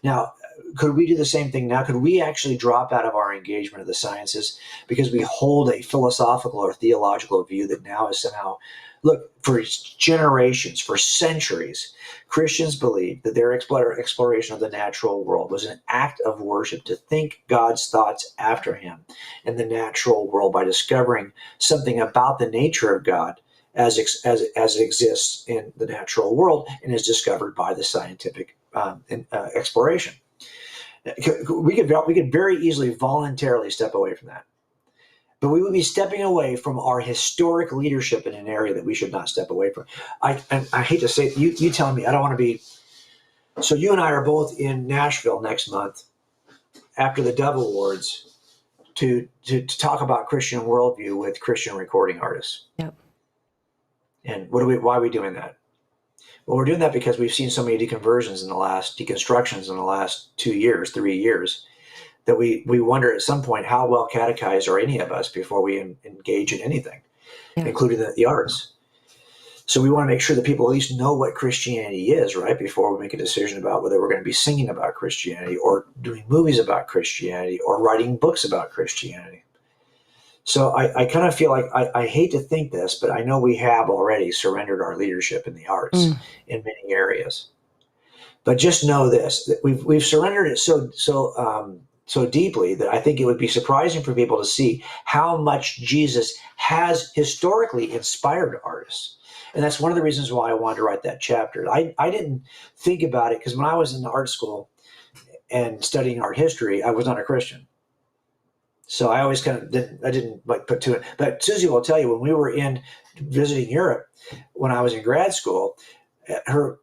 Speaker 2: Now, could we do the same thing now? Could we actually drop out of our engagement of the sciences because we hold a philosophical or theological view that now is somehow, look, for generations, for centuries, Christians believed that their exploration of the natural world was an act of worship, to think God's thoughts after him in the natural world by discovering something about the nature of God as it exists in the natural world and is discovered by the scientific exploration. We could very easily voluntarily step away from that. But we would be stepping away from our historic leadership in an area that we should not step away from. I hate to say it, you telling me I don't want to be. So you and I are both in Nashville next month after the Dove Awards to talk about Christian worldview with Christian recording artists.
Speaker 1: Yep.
Speaker 2: And why are we doing that? Well, we're doing that because we've seen so many deconstructions in the last 2 years, 3 years, that we wonder at some point how well catechized are any of us before we engage in anything, including the arts. So we want to make sure that people at least know what Christianity is, right, before we make a decision about whether we're going to be singing about Christianity or doing movies about Christianity or writing books about Christianity. So I kind of feel like I hate to think this, but I know we have already surrendered our leadership in the arts in many areas. But just know this, that we've surrendered it so deeply that I think it would be surprising for people to see how much Jesus has historically inspired artists. And that's one of the reasons why I wanted to write that chapter. I didn't think about it because when I was in art school and studying art history, I was not a Christian. So I always kind of didn't like put to it. But Susie will tell you, when we were in visiting Europe, when I was in grad school, her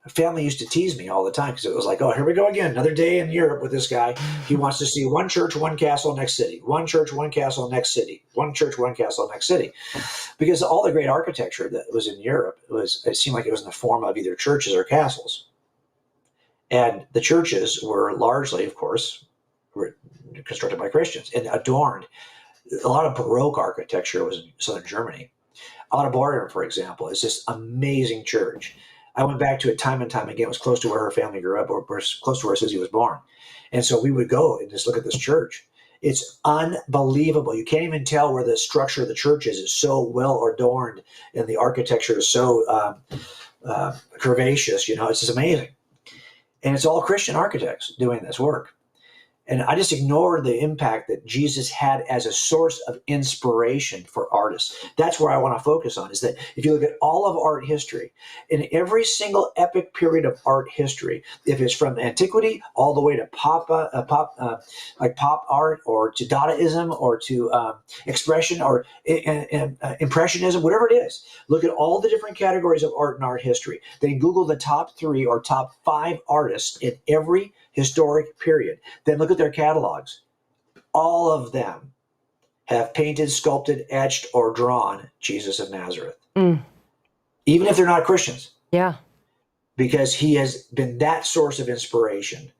Speaker 2: family used to tease me all the time because it was like, oh, here we go again, another day in Europe with this guy. He wants to see one church, one castle, next city, one church, one castle, next city, one church, one castle, next city, because all the great architecture that was in Europe it seemed like it was in the form of either churches or castles, and the churches were largely, of course, constructed by Christians and adorned. A lot of Baroque architecture was in southern Germany. Ottoboren, for example, is this amazing church. I went back to it time and time again. It was close to where her family grew up, or close to where Susie was born. And so we would go and just look at this church. It's unbelievable. You can't even tell where the structure of the church is. It's so well adorned, and the architecture is so curvaceous. It's just amazing. And it's all Christian architects doing this work. And I just ignored the impact that Jesus had as a source of inspiration for artists. That's where I want to focus on, is that if you look at all of art history, in every single epic period of art history, if it's from antiquity all the way to pop art, or to Dadaism, or to expression, or impressionism, whatever it is, look at all the different categories of art in art history. Then Google the top 3 or top 5 artists in every historic period. Then look at their catalogs. All of them have painted, sculpted, etched, or drawn Jesus of Nazareth. Even if they're not Christians.
Speaker 1: Yeah. Because
Speaker 2: he has been that source of inspiration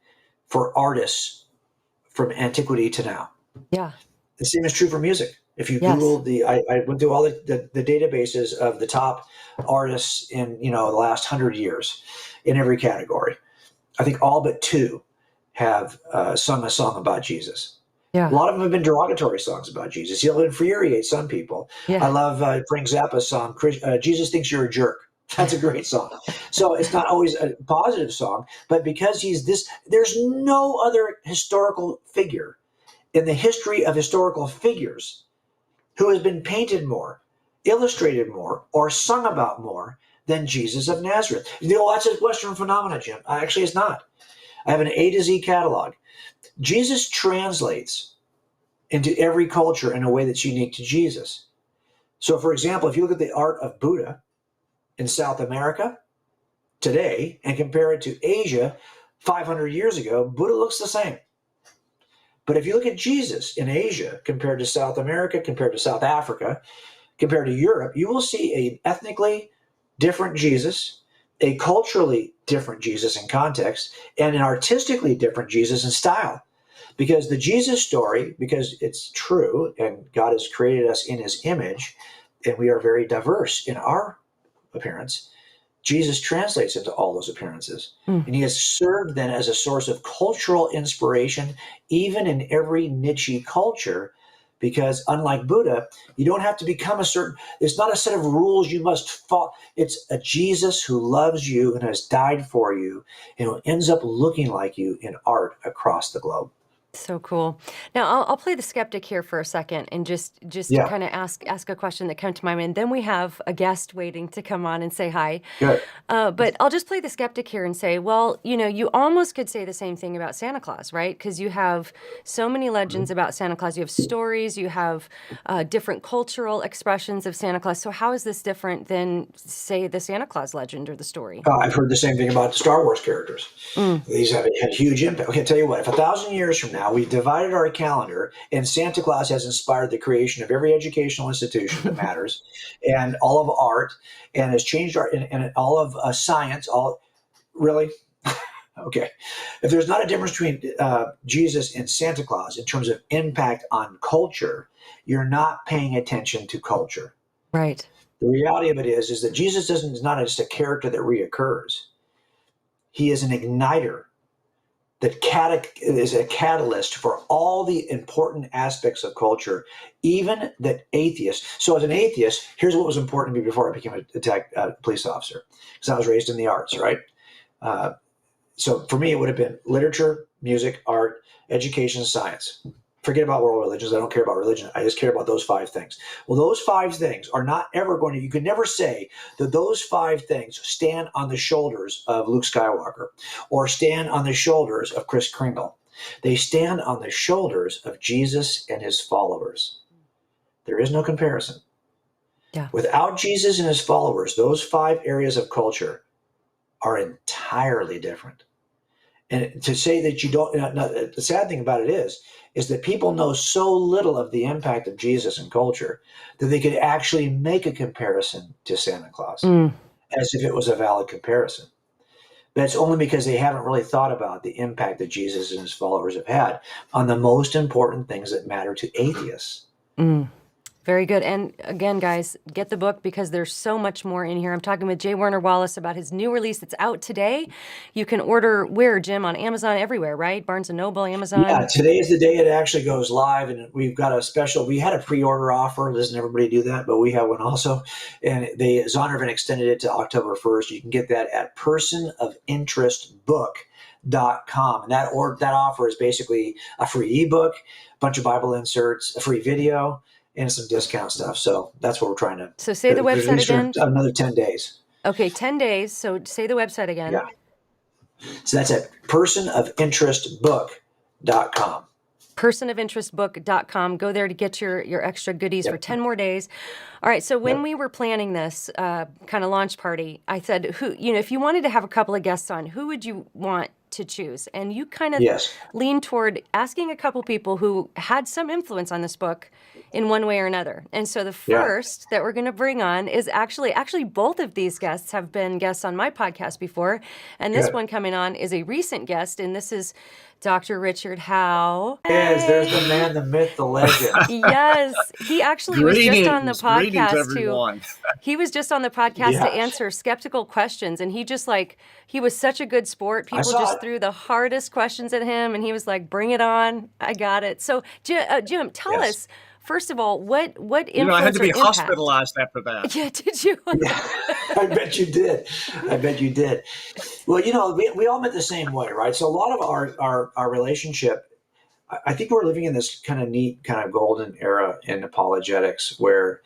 Speaker 2: for artists from antiquity to now.
Speaker 1: Yeah.
Speaker 2: The same is true for music. If you Google I went through all the databases of the top artists in the last 100 years in every category. I think all but 2 have sung a song about Jesus.
Speaker 1: Yeah.
Speaker 2: A lot of them have been derogatory songs about Jesus. He'll infuriate some people. Yeah. I love Frank Zappa's song, Jesus Thinks You're a Jerk. That's a great song. So it's not always a positive song, but because there's no other historical figure in the history of historical figures who has been painted more, illustrated more, or sung about more than Jesus of Nazareth. That's a Western phenomenon, Jim. Actually, it's not. I have an A to Z catalog. Jesus translates into every culture in a way that's unique to Jesus. So, for example, if you look at the art of Buddha in South America today and compare it to Asia 500 years ago, Buddha looks the same. But if you look at Jesus in Asia compared to South America, compared to South Africa, compared to Europe, you will see an ethnically different Jesus, a culturally different Jesus in context, and an artistically different Jesus in style. Because the Jesus story, because it's true, and God has created us in his image, and we are very diverse in our appearance, Jesus translates into all those appearances. And he has served then as a source of cultural inspiration, even in every niche culture, because unlike Buddha, you don't have to become it's not a set of rules you must follow. It's a Jesus who loves you and has died for you, and who ends up looking like you in art across the globe.
Speaker 1: So cool. Now I'll play the skeptic here for a second and just to kind of ask a question that came to my mind. Then we have a guest waiting to come on and say hi.
Speaker 2: Good.
Speaker 1: But I'll just play the skeptic here and say, well, you almost could say the same thing about Santa Claus, right? Because you have so many legends about Santa Claus. You have stories. You have different cultural expressions of Santa Claus. So how is this different than, say, the Santa Claus legend or the story?
Speaker 2: I've heard the same thing about the Star Wars characters. These have had huge impact. Okay, I'll tell you what, if 1,000 years from now, we've divided our calendar and Santa Claus has inspired the creation of every educational institution that matters, and all of art, and has changed art, and all of science, really? Okay. If there's not a difference between Jesus and Santa Claus in terms of impact on culture, you're not paying attention to culture.
Speaker 1: Right.
Speaker 2: The reality of it is that Jesus is not just a character that reoccurs. He is an igniter that is a catalyst for all the important aspects of culture, even that atheists. So as an atheist, here's what was important to me before I became a police officer, because I was raised in the arts, right? So for me, it would have been literature, music, art, education, science. Forget about world religions. I don't care about religion. I just care about those 5 things. Well, those 5 things are not ever you could never say that those 5 things stand on the shoulders of Luke Skywalker or stand on the shoulders of Kris Kringle They stand on the shoulders of Jesus and his followers. There is no comparison.
Speaker 1: Yeah.
Speaker 2: Without Jesus and his followers, those 5 areas of culture are entirely different. And to say that you don't, the sad thing about it is that people know so little of the impact of Jesus in culture that they could actually make a comparison to Santa Claus as if it was a valid comparison. But it's only because they haven't really thought about the impact that Jesus and his followers have had on the most important things that matter to atheists.
Speaker 1: Very good. And again, guys, get the book because there's so much more in here. I'm talking with J. Warner Wallace about his new release that's out today. You can order where, Jim? On Amazon, everywhere, right? Barnes & Noble, Amazon?
Speaker 2: Yeah, today is the day it actually goes live, and we've got a special. We had a pre-order offer. Doesn't everybody do that? But we have one also. And Zondervan extended it to October 1st. You can get that at personofinterestbook.com. And that offer is basically a free ebook, a bunch of Bible inserts, a free video, and some discount stuff. So that's what we're trying to.
Speaker 1: So say the website again.
Speaker 2: Another 10 days.
Speaker 1: Okay, 10 days. So say the website again.
Speaker 2: Yeah. So that's at personofinterestbook.com.
Speaker 1: Personofinterestbook.com. Go there to get your extra goodies for 10 more days. All right. So when we were planning this kind of launch party, I said, if you wanted to have a couple of guests on, who would you want to choose? And you kind of leaned toward asking a couple people who had some influence on this book in one way or another. And so the first that we're going to bring on is actually both of these guests have been guests on my podcast before. And this one coming on is a recent guest, and this is Dr. Richard Howe.
Speaker 2: Yes, there's the man, the myth, the legend.
Speaker 1: Yes, he actually was just on the podcast
Speaker 3: everyone.
Speaker 1: He was just on the podcast to answer skeptical questions, and he was such a good sport. People just threw the hardest questions at him, and he was like, "Bring it on, I got it." So, Jim, tell us. First of all, what influence
Speaker 3: I had to be
Speaker 1: or impact?
Speaker 3: hospitalized after that.
Speaker 1: Yeah, did you?
Speaker 2: I bet you did. Well, we all met the same way, right? So a lot of our relationship, I think we're living in this kind of neat kind of golden era in apologetics where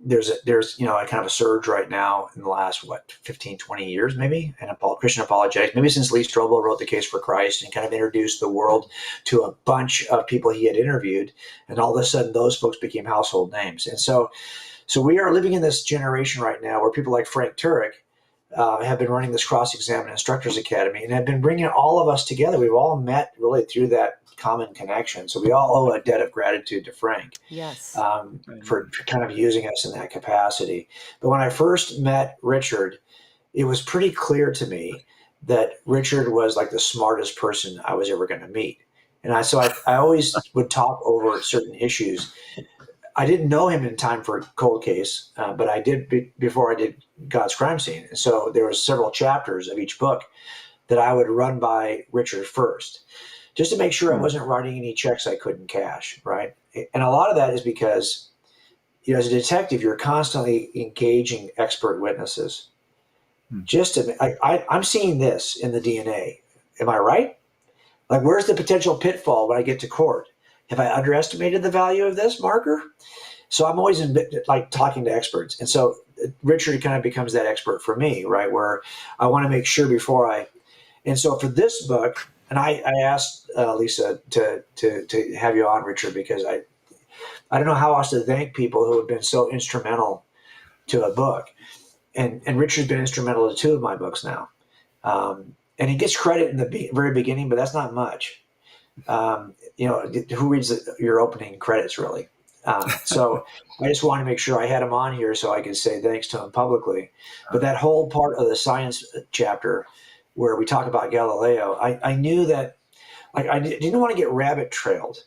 Speaker 2: there's a kind of a surge right now in the last 15, 20 years maybe in Christian apologetics, maybe since Lee Strobel wrote The Case for Christ and kind of introduced the world to a bunch of people he had interviewed, and all of a sudden those folks became household names. And so we are living in this generation right now where people like Frank Turek have been running this Cross-Examine Instructors Academy and have been bringing all of us together. We've all met really through that common connection. So we all owe a debt of gratitude to Frank for kind of using us in that capacity. But when I first met Richard, it was pretty clear to me that Richard was like the smartest person I was ever going to meet. And I always would talk over certain issues. I didn't know him in time for Cold Case, but I did before I did God's Crime Scene. And so there were several chapters of each book that I would run by Richard first, just to make sure I wasn't writing any checks I couldn't cash, right? And a lot of that is because, as a detective, you're constantly engaging expert witnesses. I'm seeing this in the DNA. Am I right? Like, where's the potential pitfall when I get to court? Have I underestimated the value of this marker? So I'm always talking to experts. And so Richard kind of becomes that expert for me, right? Where I want to make sure and so for this book, and I asked Lisa to have you on, Richard, because I don't know how else to thank people who have been so instrumental to a book. And Richard's been instrumental to 2 of my books now. And he gets credit in the very beginning, but that's not much. Who reads your opening credits, really? So I just wanted to make sure I had him on here so I could say thanks to him publicly. But that whole part of the science chapter where we talk about Galileo, I knew that I didn't want to get rabbit trailed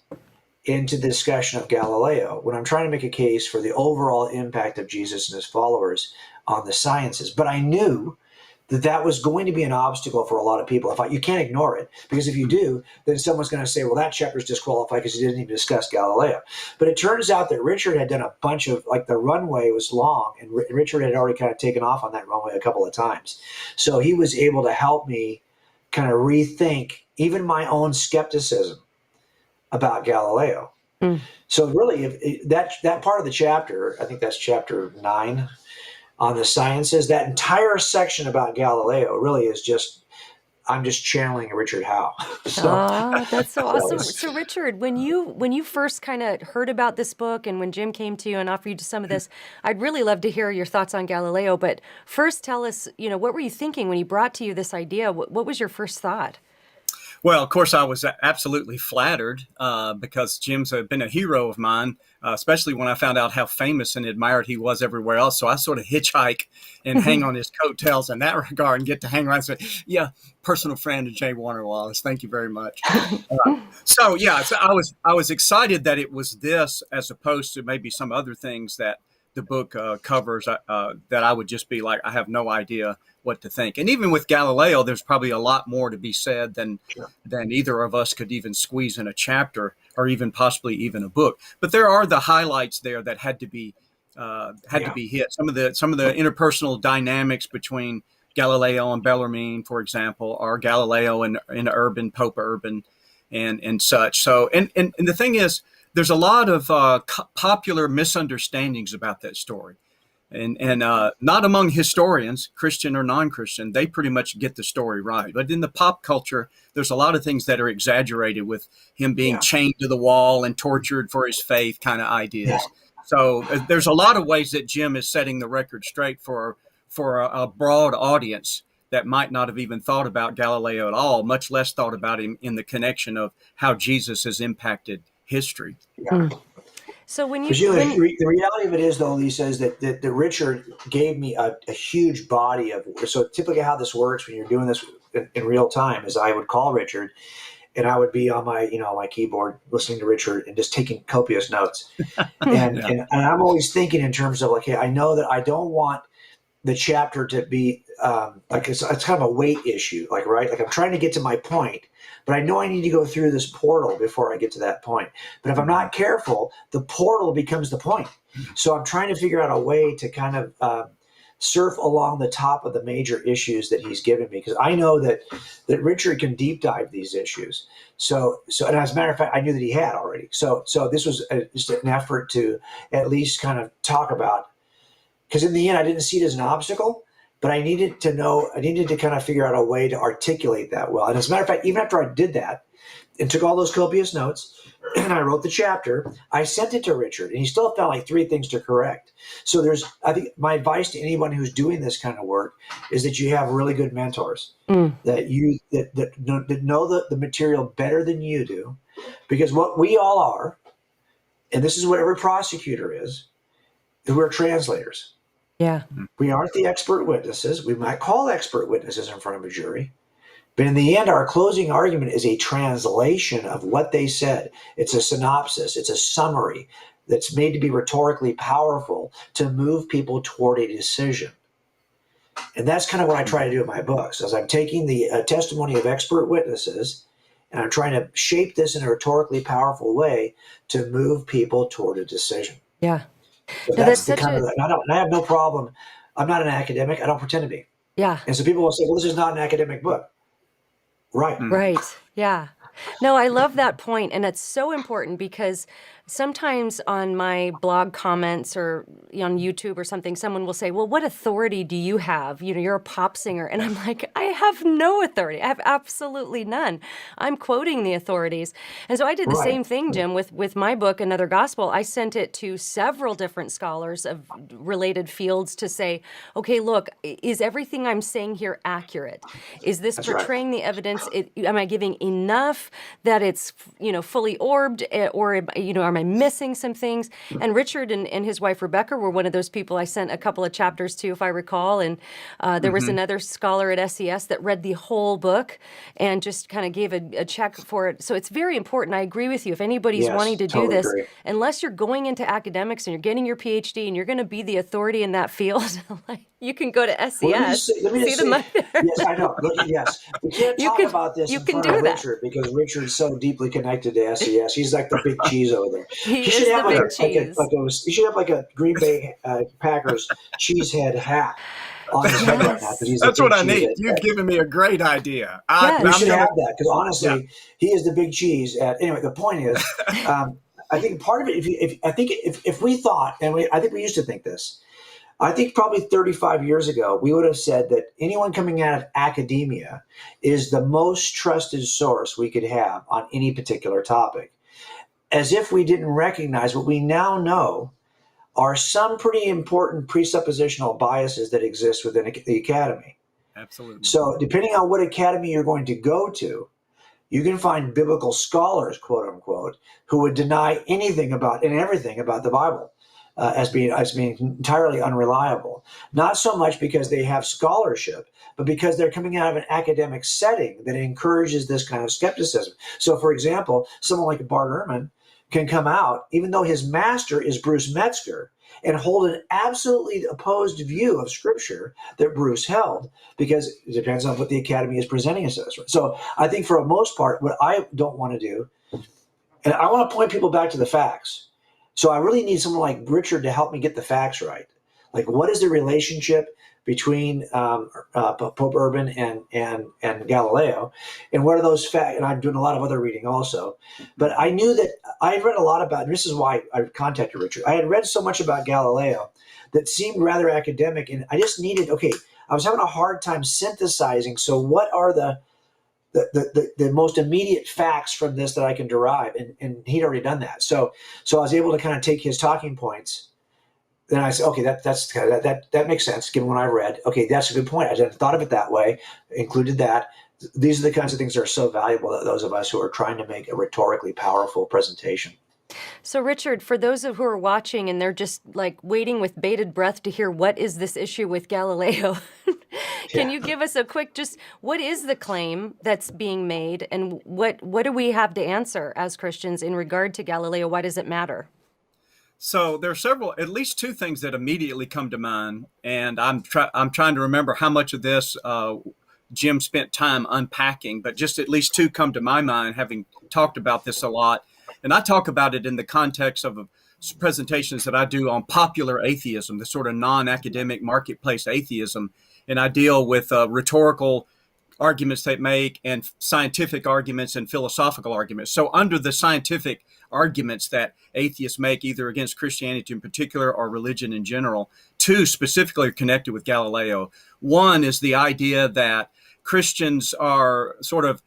Speaker 2: into the discussion of Galileo when I'm trying to make a case for the overall impact of Jesus and his followers on the sciences. But I knew that was going to be an obstacle for a lot of people. You can't ignore it, because if you do, then someone's going to say, well, that chapter's disqualified because he didn't even discuss Galileo. But it turns out that Richard had done a bunch of, the runway was long, and Richard had already kind of taken off on that runway a couple of times. So he was able to help me kind of rethink even my own skepticism about Galileo. So really, that part of the chapter, I think that's chapter 9, on the sciences, that entire section about Galileo really is just I'm just channeling Richard Howe.
Speaker 1: That's so awesome.
Speaker 2: So,
Speaker 1: So Richard, when you first kind of heard about this book and when Jim came to you and offered you some of this, I'd really love to hear your thoughts on Galileo. But first tell us, what were you thinking when he brought to you this idea? What was your first thought?
Speaker 3: Well, of course, I was absolutely flattered because Jim's been a hero of mine, especially when I found out how famous and admired he was everywhere else. So I sort of hitchhike and hang on his coattails in that regard and get to hang around and say, yeah, personal friend of J. Warner Wallace. Thank you very much. So I was excited that it was this as opposed to maybe some other things that the book covers that I would just be like, I have no idea what to think. And even with Galileo, there's probably a lot more to be said than either of us could even squeeze in a chapter or even possibly even a book. But there are the highlights there that had to be hit. Some of the interpersonal dynamics between Galileo and Bellarmine, for example, or Galileo and Urban, Pope Urban, and such. So and the thing is, there's a lot of popular misunderstandings about that story. And not among historians, Christian or non-Christian, they pretty much get the story right. But in the pop culture, there's a lot of things that are exaggerated with him being chained to the wall and tortured for his faith kind of ideas. Yeah. So there's a lot of ways that Jim is setting the record straight for a broad audience that might not have even thought about Galileo at all, much less thought about him in the connection of how Jesus has impacted history.
Speaker 2: Yeah.
Speaker 1: So
Speaker 2: the reality of it is, though, Lisa, is that Richard gave me a huge body of. So typically, how this works when you're doing this in real time is I would call Richard, and I would be on my my keyboard listening to Richard and just taking copious notes. And I'm always thinking in terms of like, hey, I know that I don't want the chapter to be like it's kind of a weight issue, like I'm trying to get to my point. But I know I need to go through this portal before I get to that point. But if I'm not careful, the portal becomes the point. So I'm trying to figure out a way to kind of surf along the top of the major issues that he's given me, because I know that Richard can deep dive these issues. So and as a matter of fact, I knew that he had already. So this was just an effort to at least kind of talk about, because in the end, I didn't see it as an obstacle. But I needed to kind of figure out a way to articulate that well. And as a matter of fact, even after I did that and took all those copious notes and I wrote the chapter, I sent it to Richard and he still found like 3 things to correct. So I think my advice to anyone who's doing this kind of work is that you have really good mentors that know the material better than you do, because what we all are, and this is what every prosecutor is, we're translators.
Speaker 1: Yeah.
Speaker 2: We aren't the expert witnesses. We might call expert witnesses in front of a jury, but in the end, our closing argument is a translation of what they said. It's a synopsis. It's a summary that's made to be rhetorically powerful to move people toward a decision. And that's kind of what I try to do in my books, as I'm taking the testimony of expert witnesses and I'm trying to shape this in a rhetorically powerful way to move people toward a decision.
Speaker 1: Yeah.
Speaker 2: So that's the kind of, I have no problem. I'm not an academic. I don't pretend to be.
Speaker 1: Yeah.
Speaker 2: And so people will say, well, this is not an academic book. Right.
Speaker 1: Right. Yeah. No, I love that point. And it's so important because sometimes on my blog comments or on YouTube or something, someone will say, well, what authority do you have? You're a pop singer. And I'm like, I have no authority. I have absolutely none. I'm quoting the authorities. And so I did the same thing, Jim, with my book, Another Gospel. I sent it to several different scholars of related fields to say, okay, look, is everything I'm saying here accurate? Is this portraying the evidence? Am I giving enough that it's, fully orbed, or, am I missing some things? And Richard and his wife, Rebecca, were one of those people I sent a couple of chapters to, if I recall. And there was another scholar at SES that read the whole book and just kind of gave a check for it. So it's very important. I agree with you. If anybody's wanting to do this, unless you're going into academics and you're getting your PhD and you're going to be the authority in that field, you can go to SES.
Speaker 2: Let me
Speaker 1: see them up there.
Speaker 2: Yes, I know. Yes. We can't talk about this in front of Richard because Richard's so deeply connected to SES. He's like the big cheese over there.
Speaker 1: He should have
Speaker 2: he should have like a Green Bay Packers cheesehead hat on his head right now.
Speaker 3: That's what I need. You've given me a great idea.
Speaker 2: We should have that because honestly, he is the big cheese. Anyway, the point is, I think part of it, if we thought, and I think we used to think this, I think probably 35 years ago, we would have said that anyone coming out of academia is the most trusted source we could have on any particular topic, as if we didn't recognize what we now know are some pretty important presuppositional biases that exist within the academy.
Speaker 3: Absolutely.
Speaker 2: So, depending on what academy you're going to go to, you can find biblical scholars, quote unquote, who would deny anything about and everything about the Bible as being entirely unreliable. Not so much because they have scholarship, but because they're coming out of an academic setting that encourages this kind of skepticism. So, for example, someone like Bart Ehrman can come out, even though his master is Bruce Metzger, and hold an absolutely opposed view of Scripture that Bruce held, because it depends on what the Academy is presenting us as. So I think for the most part, what I don't want to do, and I want to point people back to the facts. So I really need someone like Richard to help me get the facts right. Like, what is the relationship between Pope Urban and Galileo, and what are those facts? And I'm doing a lot of other reading also, but I knew that I had read a lot about, and this is why I contacted Richard. I had read so much about Galileo that seemed rather academic, and I just needed, okay, I was having a hard time synthesizing. So what are the most immediate facts from this that I can derive? And he'd already done that. So I was able to kind of take his talking points. Then I said, okay, that makes sense given what I read. Okay, that's a good point. I hadn't thought of it that way. Included that. These are the kinds of things that are so valuable to those of us who are trying to make a rhetorically powerful presentation.
Speaker 1: So, Richard, for those who are watching and they're just like waiting with bated breath to hear what is this issue with Galileo, can you give us a quick, just what is the claim that's being made, and what do we have to answer as Christians in regard to Galileo? Why does it matter?
Speaker 3: So there are at least two things that immediately come to mind, and I'm trying to remember how much of this Jim spent time unpacking, but just at least two come to my mind, having talked about this a lot. And I talk about it in the context of presentations that I do on popular atheism, the sort of non-academic marketplace atheism, and I deal with rhetorical arguments they make and scientific arguments and philosophical arguments. So under the scientific arguments that atheists make, either against Christianity in particular or religion in general, two specifically are connected with Galileo. One is the idea that Christians are sort of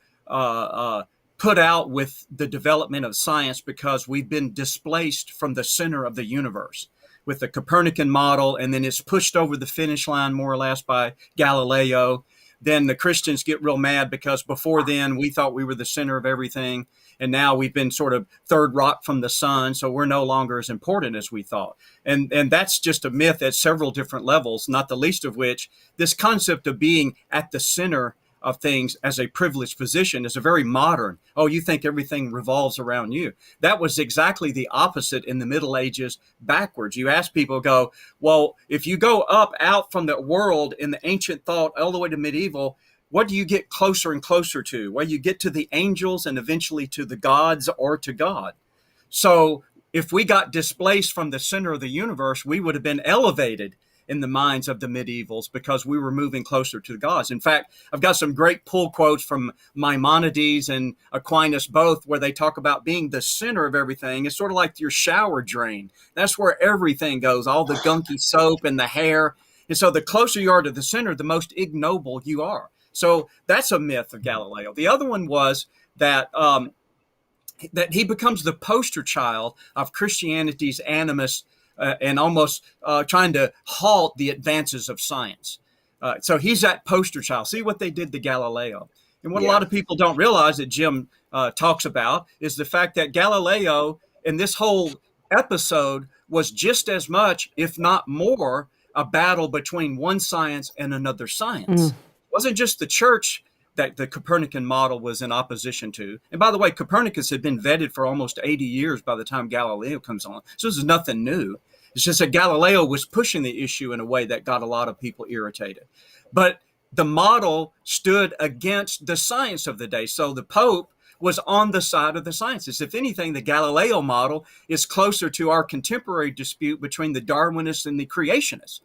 Speaker 3: put out with the development of science because we've been displaced from the center of the universe with the Copernican model, and then it's pushed over the finish line more or less by Galileo. Then the Christians get real mad because before then we thought we were the center of everything, and now we've been sort of third rock from the sun, so we're no longer as important as we thought. And that's just a myth at several different levels, not the least of which this concept of being at the center of things as a privileged position is a very modern, oh, you think everything revolves around you. That was exactly the opposite in the Middle Ages backwards. You ask people, go, well, if you go out from the world in the ancient thought all the way to medieval, what do you get closer and closer to? Well, you get to the angels and eventually to the gods or to God. So if we got displaced from the center of the universe, we would have been elevated in the minds of the medievals because we were moving closer to the gods. In fact, I've got some great pull quotes from Maimonides and Aquinas both, where they talk about being the center of everything. It's sort of like your shower drain. That's where everything goes, all the gunky soap and the hair. And so the closer you are to the center, the most ignoble you are. So that's a myth of Galileo. The other one was that that he becomes the poster child of Christianity's animus and almost trying to halt the advances of science. So he's that poster child. See what they did to Galileo. And what a lot of people don't realize that Jim talks about is the fact that Galileo in this whole episode was just as much, if not more, a battle between one science and another science. It wasn't just the church that the Copernican model was in opposition to. And by the way, Copernicus had been vetted for almost 80 years by the time Galileo comes on. So this is nothing new. It's just that Galileo was pushing the issue in a way that got a lot of people irritated. But the model stood against the science of the day. So the Pope was on the side of the scientists. If anything, the Galileo model is closer to our contemporary dispute between the Darwinists and the creationists,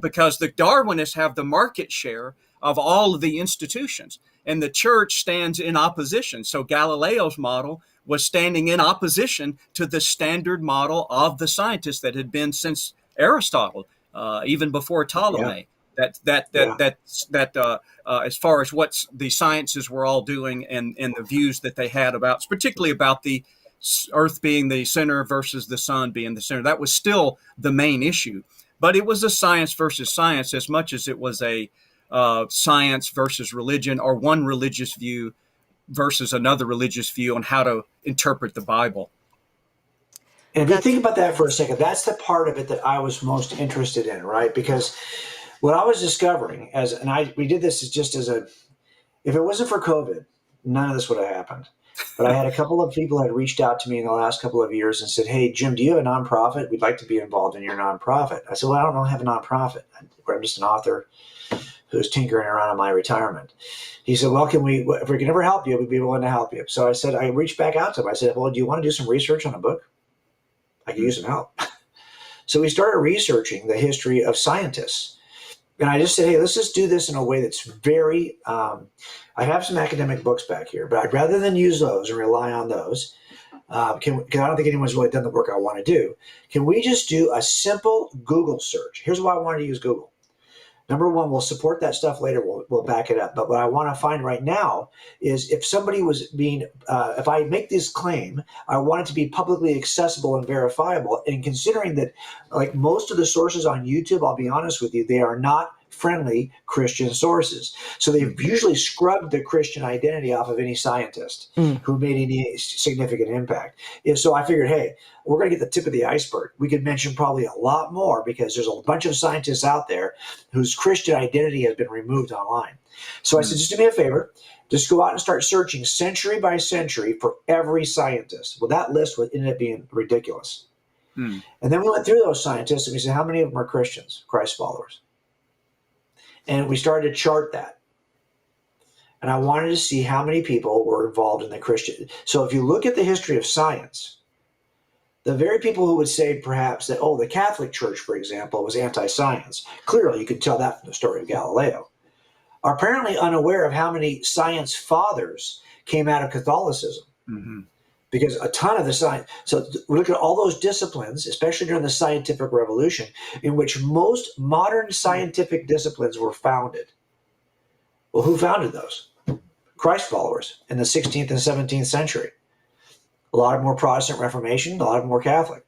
Speaker 3: because the Darwinists have the market share of all of the institutions, and the church stands in opposition. So Galileo's model was standing in opposition to the standard model of the scientists that had been since Aristotle. even before Ptolemy. As far as what the sciences were all doing and the views that they had about, particularly about the Earth being the center versus the sun being the center, that was still the main issue. But it was a science versus science as much as it was a science versus religion, or one religious view versus another religious view on how to interpret the Bible.
Speaker 2: And if you think about that for a second, that's the part of it that I was most interested in, right? Because what I was discovering we did this just as if it wasn't for COVID, none of this would have happened. But I had a couple of people had reached out to me in the last couple of years and said, "Hey, Jim, do you have a nonprofit? We'd like to be involved in your nonprofit." I said, "Well, I don't have a nonprofit. I'm just an author who's tinkering around in my retirement." He said, "Well, if we can ever help you, we'd be willing to help you." So I reached back out to him. I said, "Well, do you want to do some research on a book? I could use some help." So we started researching the history of scientists. And I just said, "Hey, let's just do this in a way that's very, I have some academic books back here, but rather than use those and rely on those, because I don't think anyone's really done the work I want to do, can we just do a simple Google search?" Here's why I wanted to use Google. Number one, we'll support that stuff later. We'll back it up. But what I want to find right now is if somebody was being, if I make this claim, I want it to be publicly accessible and verifiable. And considering that, like most of the sources on YouTube, I'll be honest with you, they are not friendly Christian sources. So they've usually scrubbed the Christian identity off of any scientist who made any significant impact. And so I figured, hey, we're going to get the tip of the iceberg. We could mention probably a lot more because there's a bunch of scientists out there whose Christian identity has been removed online. So I said, just do me a favor. Just go out and start searching century by century for every scientist. Well, that list would end up being ridiculous. And then we went through those scientists and we said, how many of them are Christians, Christ followers? And we started to chart that. And I wanted to see how many people were involved in the Christian. So if you look at the history of science, the very people who would say perhaps that, the Catholic Church, for example, was anti-science, clearly you could tell that from the story of Galileo, are apparently unaware of how many science fathers came out of Catholicism. Because a ton of the science, so look at all those disciplines, especially during the scientific revolution, in which most modern scientific disciplines were founded. Well, who founded those? Christ followers in the 16th and 17th century. A lot of them were Protestant Reformation, a lot of them were Catholic.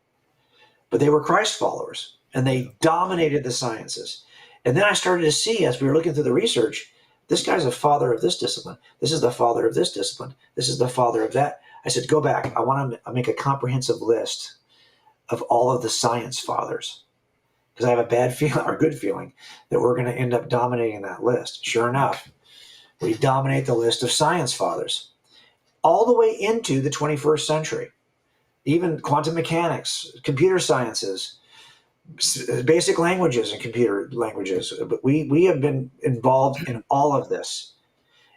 Speaker 2: But they were Christ followers, and they dominated the sciences. And then I started to see, as we were looking through the research, this guy's a father of this discipline. This is the father of this discipline. This is the father of that. I said, go back. I want to make a comprehensive list of all of the science fathers because I have a bad feeling or good feeling that we're going to end up dominating that list. Sure enough, we dominate the list of science fathers all the way into the 21st century, even quantum mechanics, computer sciences, basic languages and computer languages. But we have been involved in all of this.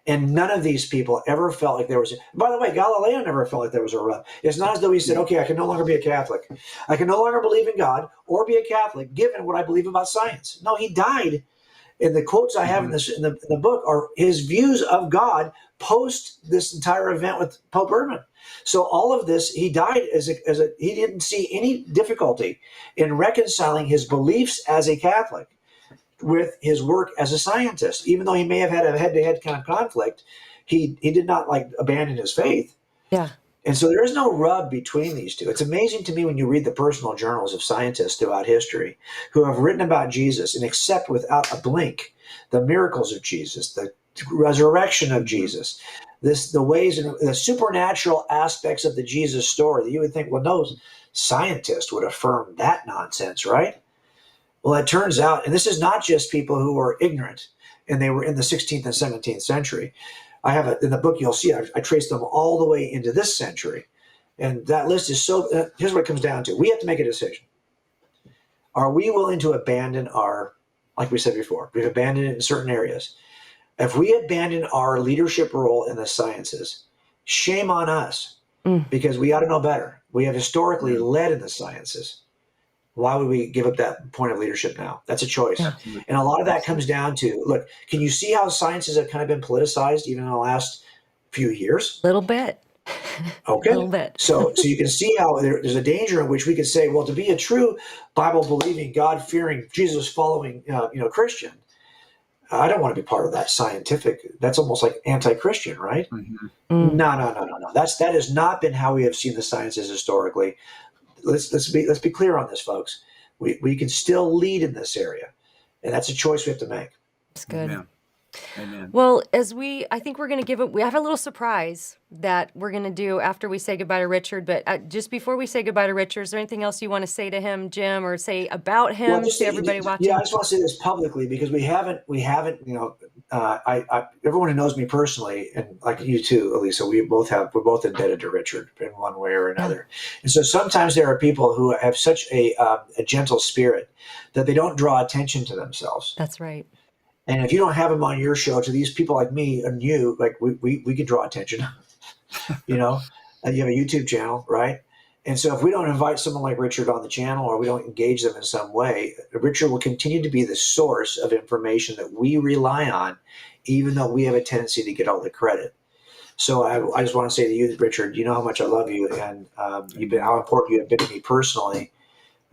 Speaker 2: And none of these people ever felt like there was, by the way, Galileo never felt like there was a rub. It's not as though he said, okay, I can no longer be a Catholic. I can no longer believe in God or be a Catholic, given what I believe about science. No, he died. And the quotes I have in the book are his views of God post this entire event with Pope Urban. So all of this, he died he didn't see any difficulty in reconciling his beliefs as a Catholic with his work as a scientist. Even though he may have had a head-to-head kind of conflict, he did not abandon his faith.
Speaker 1: Yeah.
Speaker 2: And so there is no rub between these two. It's amazing to me when you read the personal journals of scientists throughout history who have written about Jesus and accept without a blink the miracles of Jesus, the resurrection of Jesus, the ways and the supernatural aspects of the Jesus story that you would think, well, no scientist would affirm that nonsense, right? Well, it turns out, and this is not just people who are ignorant, and they were in the 16th and 17th century. I have in the book, you'll see, I trace them all the way into this century. And that list is here's what it comes down to. We have to make a decision. Are we willing to abandon like we said before, we've abandoned it in certain areas. If we abandon our leadership role in the sciences, shame on us, because we ought to know better. We have historically led in the sciences. Why would we give up that point of leadership now? That's a choice. Yeah. And a lot of that comes down to, look, can you see how sciences have kind of been politicized even in the last few years?
Speaker 1: Little bit.
Speaker 2: Okay.
Speaker 1: A little bit.
Speaker 2: So you can see how there's a danger in which we could say, well, to be a true Bible believing, God fearing, Jesus following, Christian, I don't want to be part of that scientific. That's almost like anti-Christian, right?
Speaker 3: Mhm.
Speaker 2: No. That has not been how we have seen the sciences historically. Let's be clear on this, folks. We can still lead in this area, and that's a choice we have to make.
Speaker 1: It's good.
Speaker 3: Amen. Amen.
Speaker 1: Well, I think we're going to we have a little surprise that we're going to do after we say goodbye to Richard. But just before we say goodbye to Richard, is there anything else you want to say to him, Jim, or say about him to everybody watching?
Speaker 2: Yeah, I just want to say this publicly because we haven't, everyone who knows me personally, and like you too, Elisa, we're both indebted to Richard in one way or another. And so sometimes there are people who have such a gentle spirit that they don't draw attention to themselves.
Speaker 1: That's right.
Speaker 2: And if you don't have them on your show, to these people like me and you, like we could draw attention. You have a YouTube channel, right? And so if we don't invite someone like Richard on the channel, or we don't engage them in some way, Richard will continue to be the source of information that we rely on, even though we have a tendency to get all the credit. So I just want to say to you, Richard, you know how much I love you, and how important you have been to me personally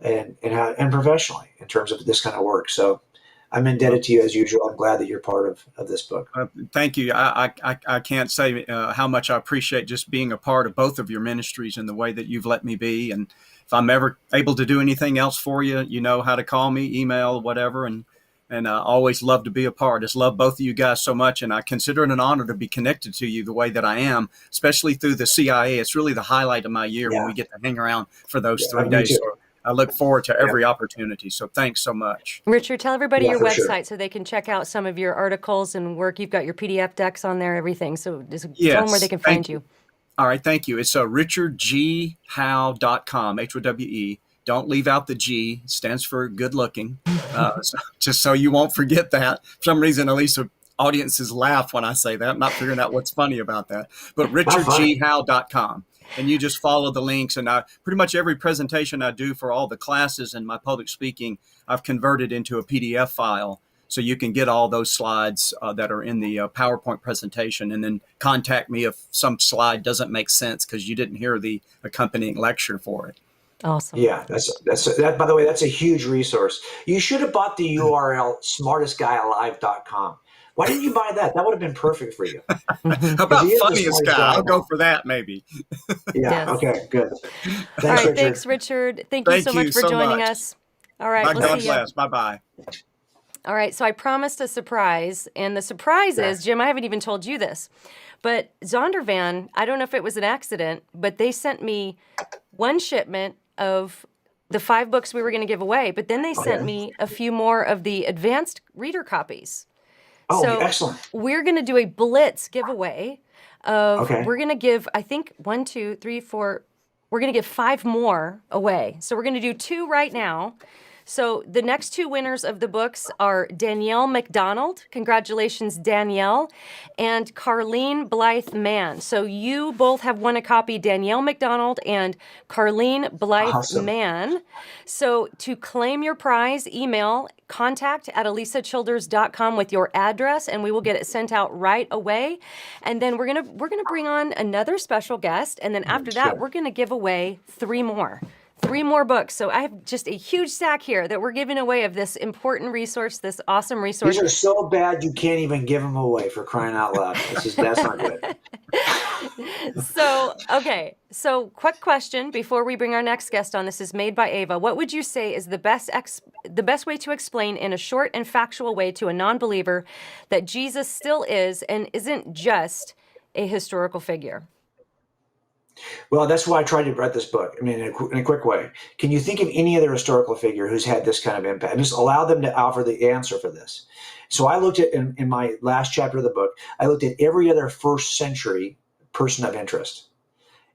Speaker 2: and professionally in terms of this kind of work. So I'm indebted to you as usual. I'm glad that you're part of this book.
Speaker 3: Thank you. I can't say how much I appreciate just being a part of both of your ministries and the way that you've let me be. And if I'm ever able to do anything else for you, you know how to call me, email, whatever. And I always love to be a part. I just love both of you guys so much. And I consider it an honor to be connected to you the way that I am, especially through the CIA. It's really the highlight of my year when we get to hang around for those 3 days. So I look forward to every opportunity. So thanks so much.
Speaker 1: Richard, tell everybody your website so they can check out some of your articles and work. You've got your PDF decks on there, everything. So just tell them where they can find you.
Speaker 3: All right. Thank you. It's richardghowe.com, Howe. Don't leave out the G. It stands for good looking. Just so you won't forget that. For some reason, at least audiences laugh when I say that. I'm not figuring out what's funny about that. But richardghowe.com. And you just follow the links. And pretty much every presentation I do for all the classes and my public speaking, I've converted into a PDF file. So you can get all those slides that are in the PowerPoint presentation, and then contact me if some slide doesn't make sense because you didn't hear the accompanying lecture for it.
Speaker 1: Awesome.
Speaker 2: Yeah, that. By the way, that's a huge resource. You should have bought the URL smartestguyalive.com. Why didn't you buy that? That would have been perfect for you.
Speaker 3: How about funniest guy? I'll go for that, maybe.
Speaker 2: Yeah.
Speaker 1: Yes.
Speaker 2: Okay. Good.
Speaker 1: Thanks, all right.
Speaker 2: Richard.
Speaker 1: Thanks, Richard. Thank you so much for joining us. All right.
Speaker 3: God bless. Bye-bye.
Speaker 1: All right. So I promised a surprise, and the surprise is, Jim, I haven't even told you this, but Zondervan, I don't know if it was an accident, but they sent me one shipment of the 5 books we were going to give away, but then they sent me a few more of the advanced reader copies.
Speaker 2: Oh,
Speaker 1: so
Speaker 2: excellent.
Speaker 1: We're going to do a Blitz giveaway of, we're going to give, I think, 1, 2, 3, 4, we're going to give 5 more away. So we're going to do 2 right now. So the next 2 winners of the books are Danielle McDonald. Congratulations, Danielle. And Carlene Blythe Mann. So you both have won a copy, Danielle McDonald and Carlene Blythe Mann. So to claim your prize, email contact@elisachilders.com with your address, and we will get it sent out right away. And then we're gonna bring on another special guest, and then after that, we're gonna give away 3 more. 3 more books. So I have just a huge stack here that we're giving away of this important resource, this awesome resource.
Speaker 2: These are so bad you can't even give them away, for crying out loud. That's not good.
Speaker 1: So quick question before we bring our next guest on. This is made by Ava. What would you say is the best way to explain in a short and factual way to a non-believer that Jesus still is and isn't just a historical figure?
Speaker 2: Well, that's why I tried to write this book. I mean, in a quick way. Can you think of any other historical figure who's had this kind of impact? And just allow them to offer the answer for this. So I looked at, in my last chapter of the book, I looked at every other first century person of interest.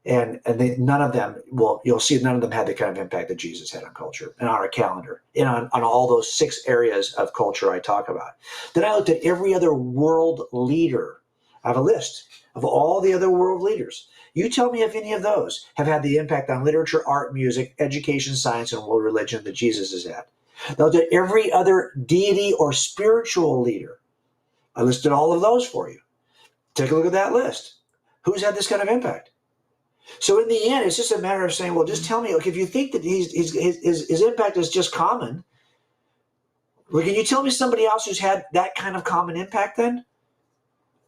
Speaker 2: And none of them, you'll see none of them had the kind of impact that Jesus had on culture and on our calendar and on all those 6 areas of culture I talk about. Then I looked at every other world leader. I have a list of all the other world leaders. You tell me if any of those have had the impact on literature, art, music, education, science, and world religion that Jesus has had. Now, to every other deity or spiritual leader, I listed all of those for you. Take a look at that list. Who's had this kind of impact? So in the end, it's just a matter of saying, well, just tell me, if you think that his impact is just common, well, can you tell me somebody else who's had that kind of common impact then?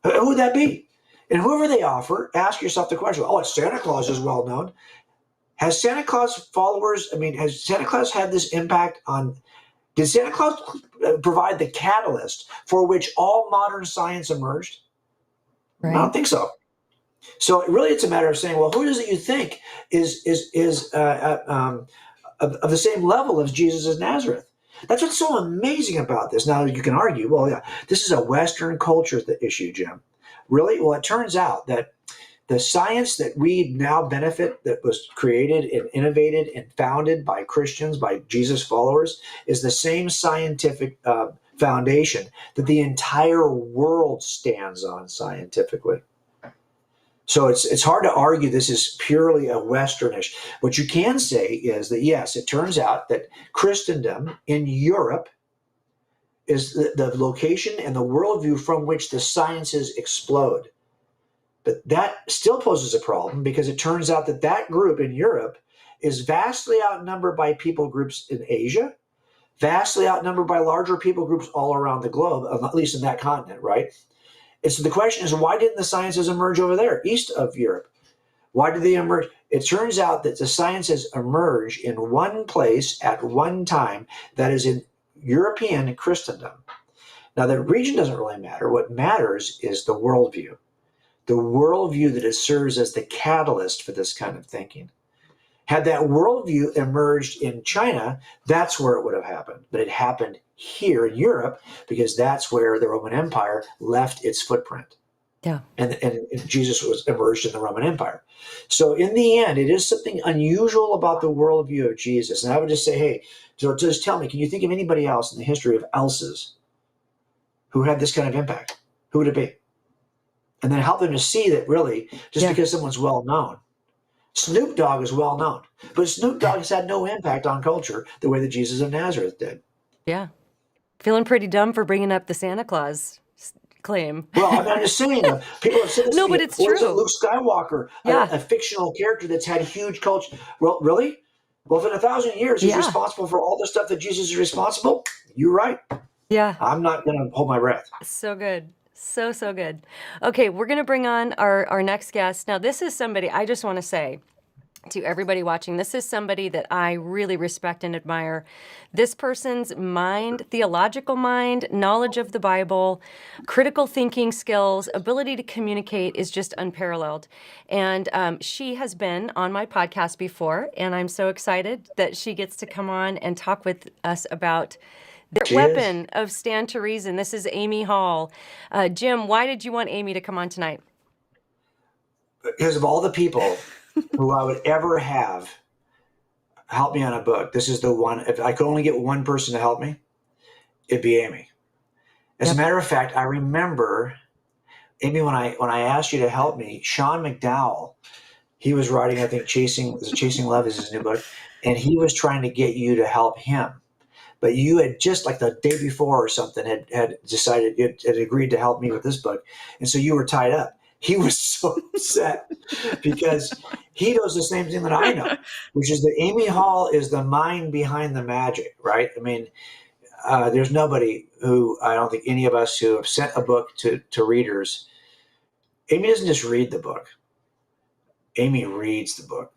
Speaker 2: Who would that be? And whoever they offer, ask yourself the question, it's Santa Claus is well known. Has Santa Claus followers, has Santa Claus had this impact on, did Santa Claus provide the catalyst for which all modern science emerged? Right. I don't think so. So really it's a matter of saying, well, who is it you think is of the same level as Jesus of Nazareth? That's what's so amazing about this. Now you can argue, well, yeah, this is a Western culture issue, Jim. Really? Well, it turns out that the science that we now benefit, that was created and innovated and founded by Christians, by Jesus followers, is the same scientific foundation that the entire world stands on scientifically. So it's hard to argue this is purely a Westernish. What you can say is that, yes, it turns out that Christendom in Europe is the location and the worldview from which the sciences explode. But that still poses a problem, because it turns out that that group in Europe is vastly outnumbered by people groups in Asia, vastly outnumbered by larger people groups all around the globe, at least in that continent, right? And so the question is, why didn't the sciences emerge over there, east of Europe? Why did they emerge? It turns out that the sciences emerge in one place at one time, that is in European Christendom. Now, the region doesn't really matter. What matters is the worldview that it serves as the catalyst for this kind of thinking. Had that worldview emerged in China, that's where it would have happened. But it happened here in Europe, because that's where the Roman Empire left its footprint. Yeah. And Jesus was emerged in the Roman Empire. So in the end, it is something unusual about the worldview of Jesus. And I would just say, hey, so just tell me, can you think of anybody else in the history of else's who had this kind of impact? Who would it be? And then help them to see that really, just because someone's well known. Snoop Dogg is well known, but Snoop Dogg has had no impact on culture the way that Jesus of Nazareth did. Yeah.
Speaker 1: Feeling pretty dumb for bringing up the Santa Claus claim.
Speaker 2: Well, I'm just saying, people have said this.
Speaker 1: No, but it's true.
Speaker 2: Luke Skywalker, a fictional character that's had huge culture. Well, really? Well, if in 1,000 years he's responsible for all the stuff that Jesus is responsible, you're right. Yeah. I'm not going to hold my breath.
Speaker 1: So good. So good. Okay, we're going to bring on our next guest. Now, this is somebody, I just want to say to everybody watching, this is somebody that I really respect and admire. This person's mind, theological mind, knowledge of the Bible, critical thinking skills, ability to communicate is just unparalleled. And she has been on my podcast before, and I'm so excited that she gets to come on and talk with us about the weapon of stand to reason. This is Amy Hall. Jim, why did you want Amy to come on tonight?
Speaker 2: Because of all the people who I would ever have help me on a book, this is the one. If I could only get one person to help me, it'd be Amy. As a matter of fact, I remember, Amy, when I asked you to help me, Sean McDowell, he was writing, I think, Chasing Love is his new book, and he was trying to get you to help him. But you had just like the day before or something had decided, had agreed to help me with this book. And so you were tied up. He was so upset because he knows the same thing that I know, which is that Amy Hall is the mind behind the magic, right? I mean, there's nobody who, I don't think any of us who have sent a book to readers, Amy doesn't just read the book. Amy reads the book.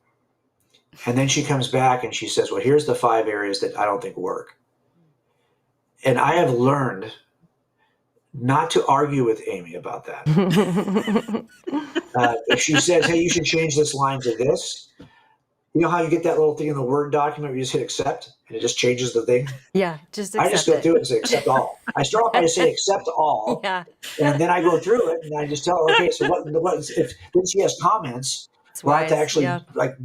Speaker 2: And then she comes back and she says, well, here's the 5 areas that I don't think work. And I have learned not to argue with Amy about that. If she says, hey, you should change this line to this, you know how you get that little thing in the Word document where you just hit accept and it just changes the thing?
Speaker 1: Yeah, just accept
Speaker 2: I just go through it and say accept all. I start off by saying accept all. Yeah. And then I go through it and I just tell her, okay, so what if then she has comments, well, I have to actually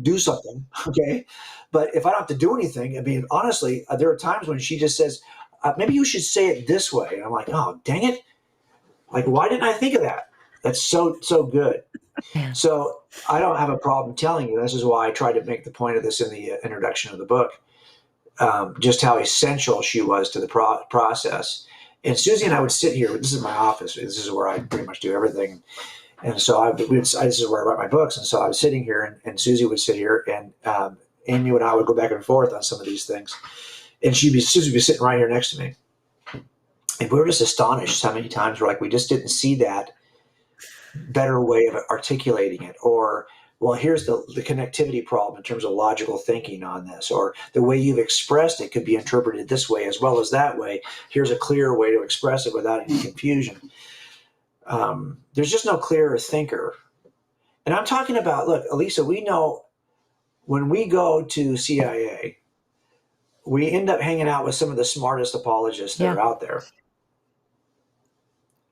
Speaker 2: do something, okay? But if I don't have to do anything, I mean, honestly, there are times when she just says, maybe you should say it this way. And I'm like, oh, dang it. Like, why didn't I think of that? That's so good. Yeah. So I don't have a problem telling you. This is why I tried to make the point of this in the introduction of the book, just how essential she was to the process. And Susie and I would sit here. This is my office. This is where I pretty much do everything. And so this is where I write my books. And so I was sitting here, and Susie would sit here, and Amy and I would go back and forth on some of these things. And Susie would be sitting right here next to me. And we were just astonished how many times we're like, we just didn't see that better way of articulating it. Or, well, here's the connectivity problem in terms of logical thinking on this. Or the way you've expressed it could be interpreted this way as well as that way. Here's a clearer way to express it without any confusion. There's just no clearer thinker. And I'm talking about, look, Elisa, we know when we go to CIA, we end up hanging out with some of the smartest apologists that are out there.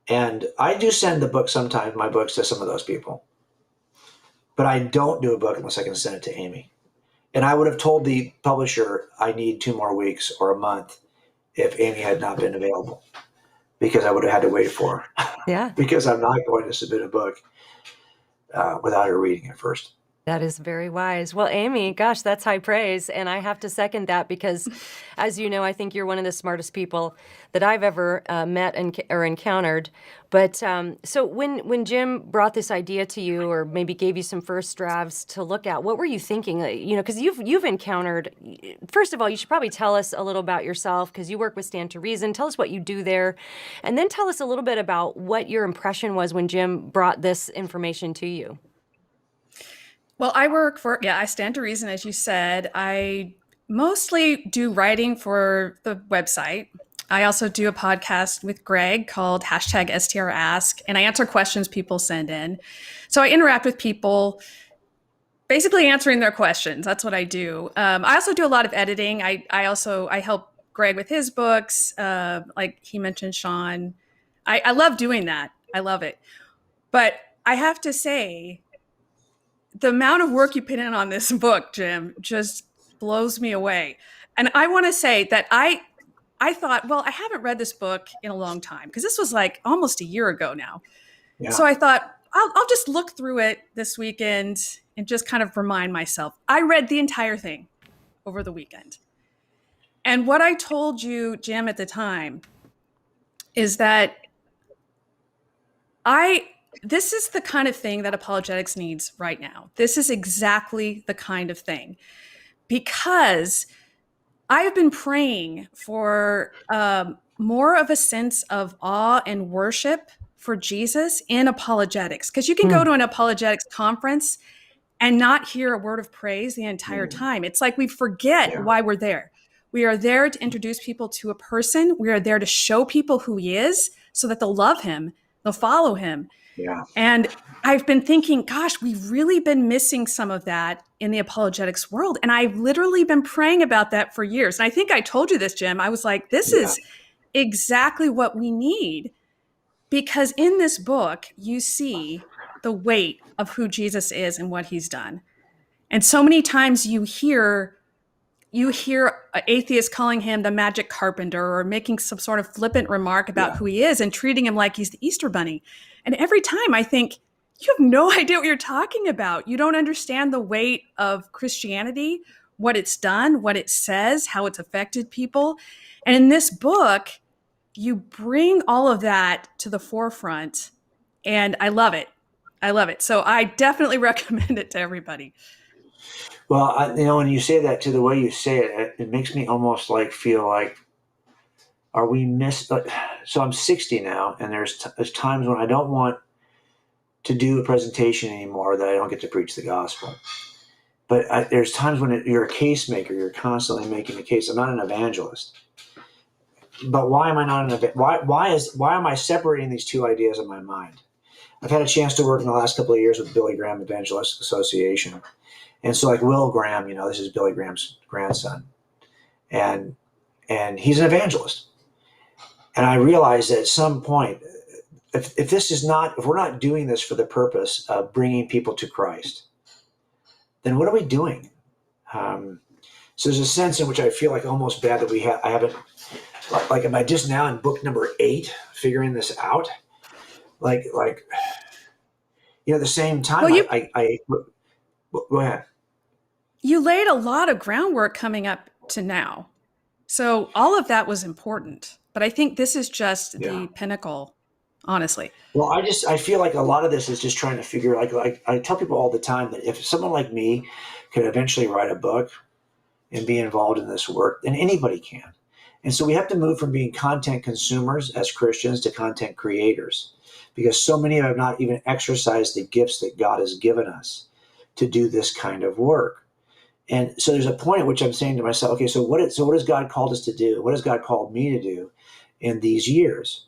Speaker 2: And I do send sometimes my books to some of those people. But I don't do a book unless I can send it to Amy. And I would have told the publisher I need 2 more weeks or a month if Amy had not been available, because I would have had to wait for her.
Speaker 1: Yeah.
Speaker 2: Because I'm not going to submit a book without her reading it first.
Speaker 1: That is very wise. Well, Amy, gosh, that's high praise. And I have to second that because, as you know, I think you're one of the smartest people that I've ever met or encountered. But so when Jim brought this idea to you, or maybe gave you some first drafts to look at, what were you thinking? Because you've encountered, first of all, you should probably tell us a little about yourself, because you work with Stand to Reason. Tell us what you do there. And then tell us a little bit about what your impression was when Jim brought this information to you.
Speaker 4: Well, I work for, I Stand to Reason, as you said. I mostly do writing for the website. I also do a podcast with Greg called #STRask, and I answer questions people send in. So I interact with people, basically answering their questions. That's what I do. I also do a lot of editing. I help Greg with his books, like he mentioned, Sean. I love doing that. I love it. But I have to say, the amount of work you put in on this book, Jim, just blows me away. And I want to say that I thought, well, I haven't read this book in a long time, because this was like almost a year ago now. Yeah. So I thought, I'll just look through it this weekend and just kind of remind myself. I read the entire thing over the weekend. And what I told you, Jim, at the time is that this is the kind of thing that apologetics needs right now. This is exactly the kind of thing, because I've been praying for more of a sense of awe and worship for Jesus in apologetics, because you can go to an apologetics conference and not hear a word of praise the entire time. It's like we forget why we're there. We are there to introduce people to a person. We are there to show people who he is so that they'll love him, they'll follow him. Yeah. And I've been thinking, gosh, we've really been missing some of that in the apologetics world. And I've literally been praying about that for years. And I think I told you this, Jim. I was like, this is exactly what we need. Because in this book, you see the weight of who Jesus is and what he's done. And so many times you hear atheists calling him the magic carpenter, or making some sort of flippant remark about who he is and treating him like he's the Easter bunny. And every time I think, you have no idea what you're talking about. You don't understand the weight of Christianity, what it's done, what it says, how it's affected people. And in this book, you bring all of that to the forefront. And I love it. I love it. So I definitely recommend it to everybody.
Speaker 2: Well, when you say that, to the way you say it, it makes me almost feel like, are we so I'm 60 now, and there's times when I don't want to do a presentation anymore that I don't get to preach the gospel. But there's times when you're a case maker, you're constantly making a case. I'm not an evangelist. But why am I not an why am I separating these two ideas in my mind? I've had a chance to work in the last couple of years with Billy Graham Evangelistic Association. And so Will Graham, this is Billy Graham's grandson. And he's an evangelist. And I realized that at some point, if we're not doing this for the purpose of bringing people to Christ, then what are we doing? So there's a sense in which I feel like almost bad that I haven't, am I just now in book number 8 figuring this out? The same time, go ahead.
Speaker 4: You laid a lot of groundwork coming up to now. So all of that was important. But I think this is just the pinnacle honestly.
Speaker 2: Well, I feel like a lot of this is just trying to figure, like I tell people all the time that if someone like me could eventually write a book and be involved in this work, then anybody can. And so we have to move from being content consumers as Christians to content creators, because so many have not even exercised the gifts that God has given us to do this kind of work. And so there's a point at which I'm saying to myself, okay, so what has God called us to do? What has God called me to do in these years?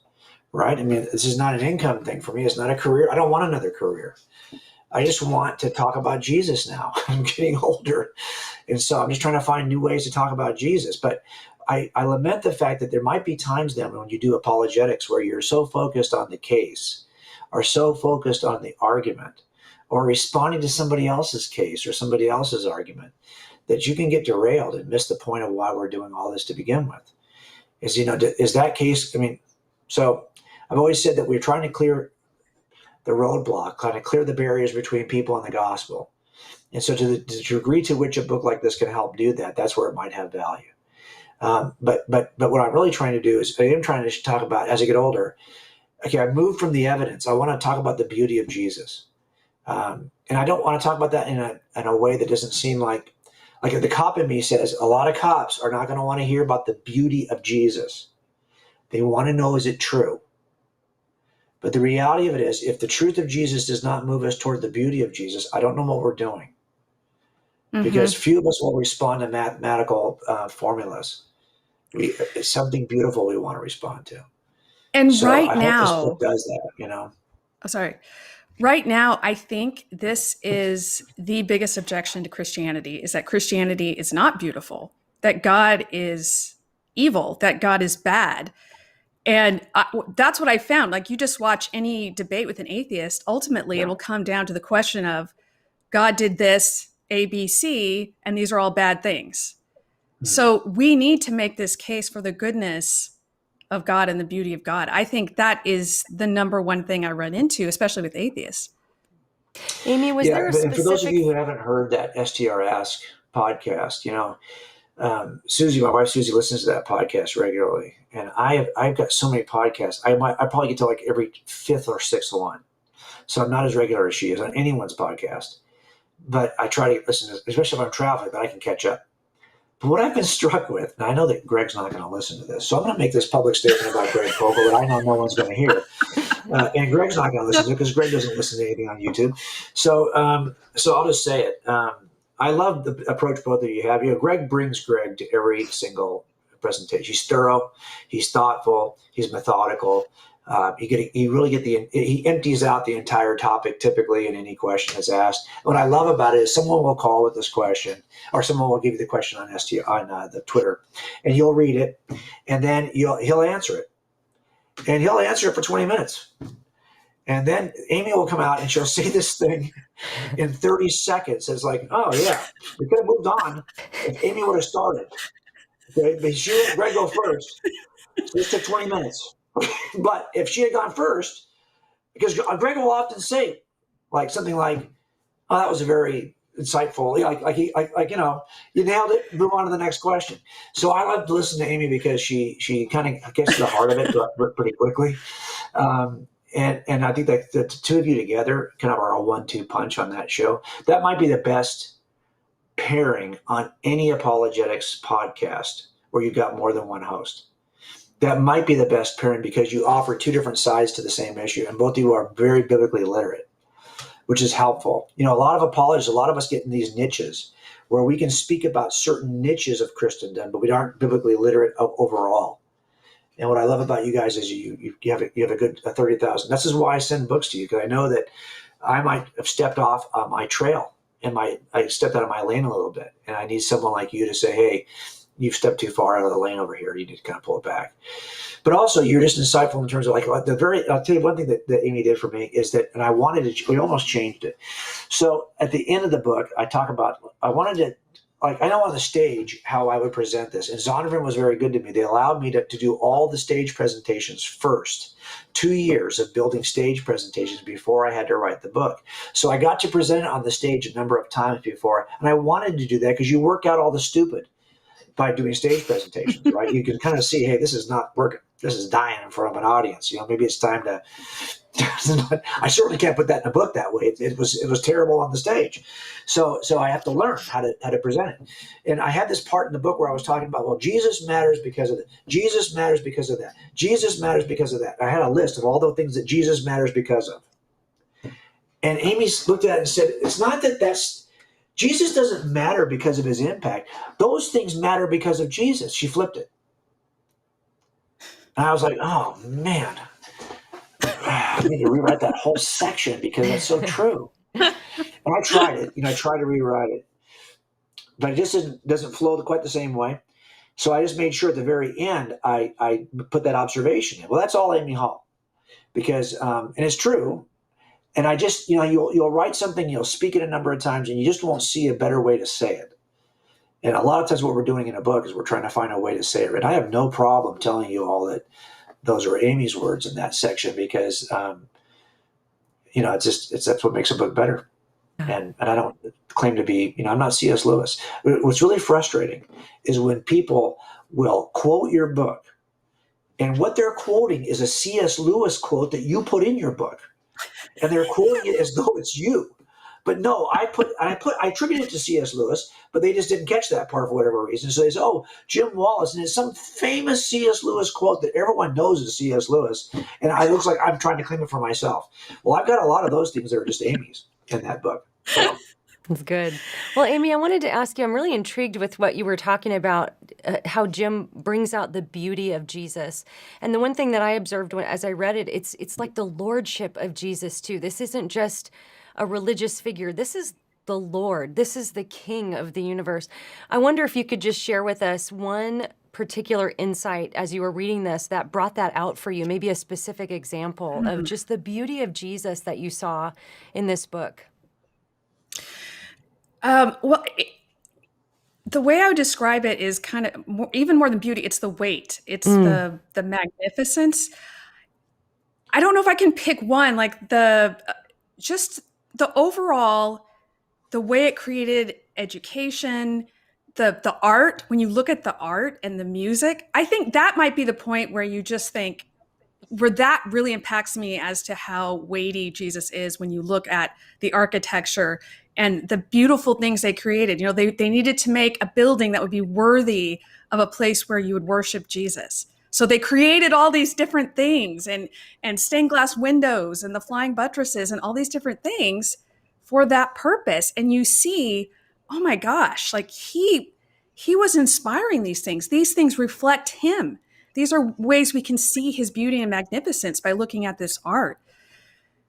Speaker 2: Right? I mean, this is not an income thing for me. It's not a career. I don't want another career. I just want to talk about Jesus now. I'm getting older. And so I'm just trying to find new ways to talk about Jesus. But I lament the fact that there might be times then when you do apologetics where you're so focused on the case or so focused on the argument or responding to somebody else's case or somebody else's argument that you can get derailed and miss the point of why we're doing all this to begin with. Is that case? I mean, so I've always said that we're trying to clear the roadblock, kind of clear the barriers between people and the gospel. And so to the degree to which a book like this can help do that, that's where it might have value. But what I'm really trying to do is I am trying to talk about, as I get older, okay, I moved from the evidence. I want to talk about the beauty of Jesus. And I don't want to talk about that in a way that doesn't seem like the cop in me says, a lot of cops are not going to want to hear about the beauty of Jesus. They want to know, is it true? But the reality of it is, if the truth of Jesus does not move us toward the beauty of Jesus, I don't know what we're doing. Mm-hmm. Because few of us will respond to mathematical formulas. It's something beautiful we want to respond to.
Speaker 4: And
Speaker 2: so
Speaker 4: right
Speaker 2: I
Speaker 4: now,
Speaker 2: hope this book does that,
Speaker 4: Oh, sorry. Right now, I think this is the biggest objection to Christianity, is that Christianity is not beautiful, that God is evil, that God is bad. And that's what I found. Like, you just watch any debate with an atheist, ultimately it will come down to the question of God did this, A, B, C, and these are all bad things. Mm-hmm. So we need to make this case for the goodness of God and the beauty of God. I think that is the number one thing I run into, especially with atheists.
Speaker 1: Amy, was there a specific...
Speaker 2: And for those of you who haven't heard that STR Ask podcast, Susie, my wife Susie, listens to that podcast regularly, and I've got so many podcasts. I probably get to like every fifth or sixth one, so I'm not as regular as she is on anyone's podcast. But I try to listen to, especially if I'm traveling, that I can catch up. But what I've been struck with, and I know that Greg's not going to listen to this, so I'm going to make this public statement about Greg Fogel that I know no one's going to hear. And Greg's not going to listen to it because Greg doesn't listen to anything on YouTube. So I'll just say it. I love the approach both of you have. Greg brings Greg to every single presentation. He's thorough. He's thoughtful. He's methodical. He empties out the entire topic typically in any question that's asked. What I love about it is someone will call with this question, or someone will give you the question on the Twitter, and you'll read it, and then he'll answer it, and he'll answer it for 20 minutes, and then Amy will come out and she'll say this thing in 30 seconds. It's like, oh yeah, we could have moved on if Amy would have started. Okay, but she let Greg go first. So this took 20 minutes. But if she had gone first, because Greg will often say something like, "Oh, that was a very insightful," you nailed it. Move on to the next question. So I love to listen to Amy because she kind of gets to the heart of it pretty quickly, and I think that the two of you together kind of are a 1-2 punch on that show. That might be the best pairing on any apologetics podcast where you've got more than one host. That might be the best pairing because you offer two different sides to the same issue, and both of you are very biblically literate, which is helpful. A lot of apologists, a lot of us get in these niches where we can speak about certain niches of Christendom, but we aren't biblically literate overall. And what I love about you guys is you have a good 30,000. This is why I send books to you, because I know that I might have stepped off my trail and I stepped out of my lane a little bit, and I need someone like you to say, hey, you've stepped too far out of the lane over here. You need to kind of pull it back. But also, you're just insightful in terms of I'll tell you one thing that Amy did for me is that, and we almost changed it. So at the end of the book, I wanted to, I know on the stage how I would present this. And Zondervan was very good to me. They allowed me to do all the stage presentations first. 2 years of building stage presentations before I had to write the book. So I got to present it on the stage a number of times before. And I wanted to do that because you work out all the stupid by doing stage presentations, right? You can kind of see, hey, this is not working. this is dying in front of an audience. Maybe it's time to. I certainly can't put that in a book that way. It was terrible on the stage, so I have to learn how to present it. And I had this part in the book where I was talking about, well, Jesus matters because of that. Jesus matters because of that. Jesus matters because of that. I had a list of all the things that Jesus matters because of. And Amy looked at it and said, it's not that's Jesus doesn't matter because of his impact. Those things matter because of Jesus. She flipped it. And I was like, oh man. I need to rewrite that whole section because that's so true. And I tried it. I tried to rewrite it, but it just doesn't flow quite the same way. So I just made sure at the very end I put that observation in. Well, that's all Amy Hall, because and it's true. And I just you'll write something, you'll speak it a number of times, and you just won't see a better way to say it. And a lot of times, what we're doing in a book is we're trying to find a way to say it. And I have no problem telling you all that. Those are Amy's words in that section because, that's what makes a book better. And I don't claim to be, I'm not C.S. Lewis. What's really frustrating is when people will quote your book and what they're quoting is a C.S. Lewis quote that you put in your book. And they're quoting it as though it's you. But no, I attribute it to C.S. Lewis, but they just didn't catch that part for whatever reason. So they say, oh, Jim Wallace, and it's some famous C.S. Lewis quote that everyone knows is C.S. Lewis, and it looks like I'm trying to claim it for myself. Well, I've got a lot of those things that are just Amy's in that book. So.
Speaker 1: That's good. Well, Amy, I wanted to ask you, I'm really intrigued with what you were talking about, how Jim brings out the beauty of Jesus. And the one thing that I observed as I read it, it's like the lordship of Jesus, too. This isn't just a religious figure. This is the Lord. This is the King of the universe. I wonder if you could just share with us one particular insight as you were reading this that brought that out for you, maybe a specific example of just the beauty of Jesus that you saw in this book.
Speaker 4: Well, the way I would describe it is kind of even more than beauty. It's the weight. It's the magnificence. I don't know if I can pick one, like just the overall, the way it created education, the art. When you look at the art and the music, I think that might be the point where you just think, where that really impacts me as to how weighty Jesus is when you look at the architecture and the beautiful things they created. They needed to make a building that would be worthy of a place where you would worship Jesus. So they created all these different things and stained glass windows and the flying buttresses and all these different things for that purpose. And you see, oh my gosh, like he was inspiring these things. These things reflect him. These are ways we can see his beauty and magnificence by looking at this art.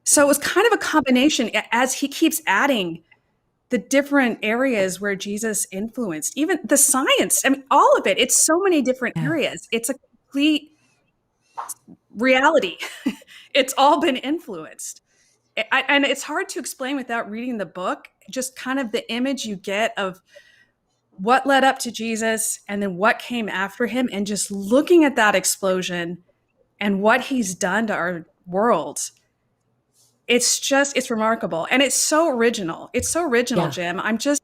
Speaker 4: So it was kind of a combination as he keeps adding the different areas where Jesus influenced, even the science. I mean, all of it. It's so many different areas. It's a complete reality. It's all been influenced. And it's hard to explain without reading the book, just kind of the image you get of what led up to Jesus and then what came after him, and just looking at that explosion and what he's done to our world. It's remarkable. And it's so original. It's so original, Jim. I'm just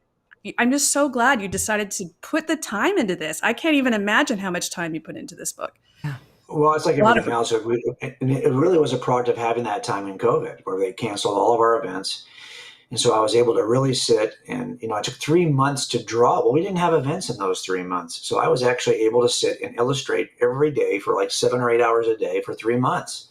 Speaker 4: so glad you decided to put the time into this. I can't even imagine how much time you put into this book.
Speaker 2: Well, it's like everything else. It really was a product of having that time in COVID where they canceled all of our events. And so I was able to really sit and, it took 3 months to draw. Well, we didn't have events in those 3 months. So I was actually able to sit and illustrate every day for like 7 or 8 hours a day for 3 months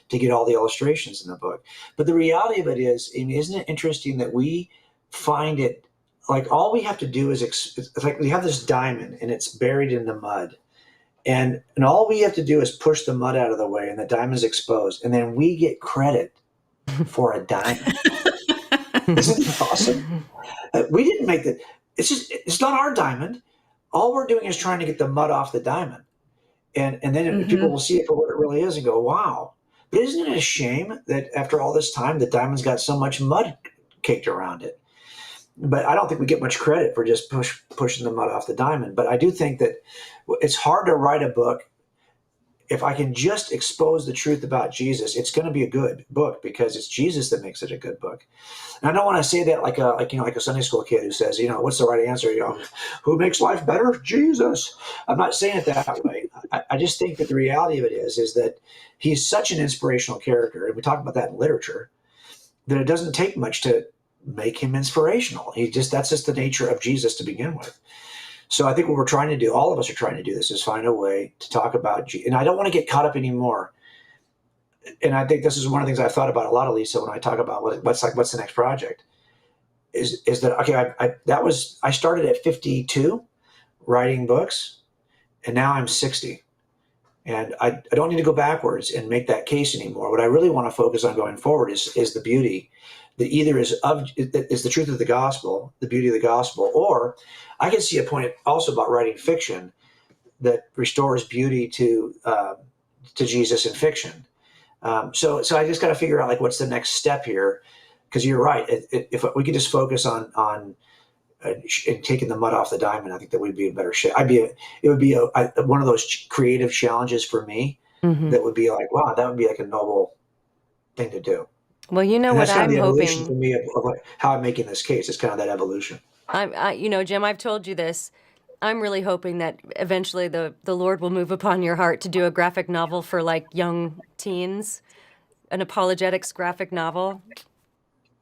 Speaker 2: to get all the illustrations in the book. But the reality of it is, isn't it interesting that we find it like all we have to do is, it's like we have this diamond and it's buried in the mud. And all we have to do is push the mud out of the way and the diamond's exposed. And then we get credit for a diamond. Isn't it awesome? We didn't make that. It's not our diamond. All we're doing is trying to get the mud off the diamond. And then people will see it for what it really is and go, wow. But isn't it a shame that after all this time, the diamond's got so much mud caked around it? But I don't think we get much credit for just pushing the mud off the diamond. But I do think that it's hard to write a book. If I can just expose the truth about Jesus, it's going to be a good book because it's Jesus that makes it a good book. And I don't want to say that like a Sunday school kid who says, what's the right answer? Who makes life better? Jesus. I'm not saying it that way. I just think that the reality of it is that he's such an inspirational character, and we talk about that in literature, that it doesn't take much to make him inspirational. That's just the nature of Jesus to begin with. So I think what we're trying to do, all of us are trying to do this, is find a way to talk about, and I don't want to get caught up anymore. And I think this is one of the things I've thought about a lot, Lisa, when I talk about what's the next project, is that, okay, I started at 52 writing books, and now I'm 60. And I don't need to go backwards and make that case anymore. What I really want to focus on going forward is the beauty that either is the truth of the gospel, the beauty of the gospel, or I can see a point also about writing fiction that restores beauty to Jesus in fiction. So I just got to figure out, like, what's the next step here? Because you're right. If we could just focus on taking the mud off the diamond, I think that we'd be in better shape. It would be one of those creative challenges for me that would be like, wow, that would be like a noble thing to do.
Speaker 1: Well, you know
Speaker 2: And
Speaker 1: what
Speaker 2: that's kind
Speaker 1: I'm
Speaker 2: of the evolution
Speaker 1: hoping.
Speaker 2: for me of how I'm making this case. It's kind of that evolution.
Speaker 1: Jim, I've told you this. I'm really hoping that eventually the Lord will move upon your heart to do a graphic novel for like young teens, an apologetics graphic novel.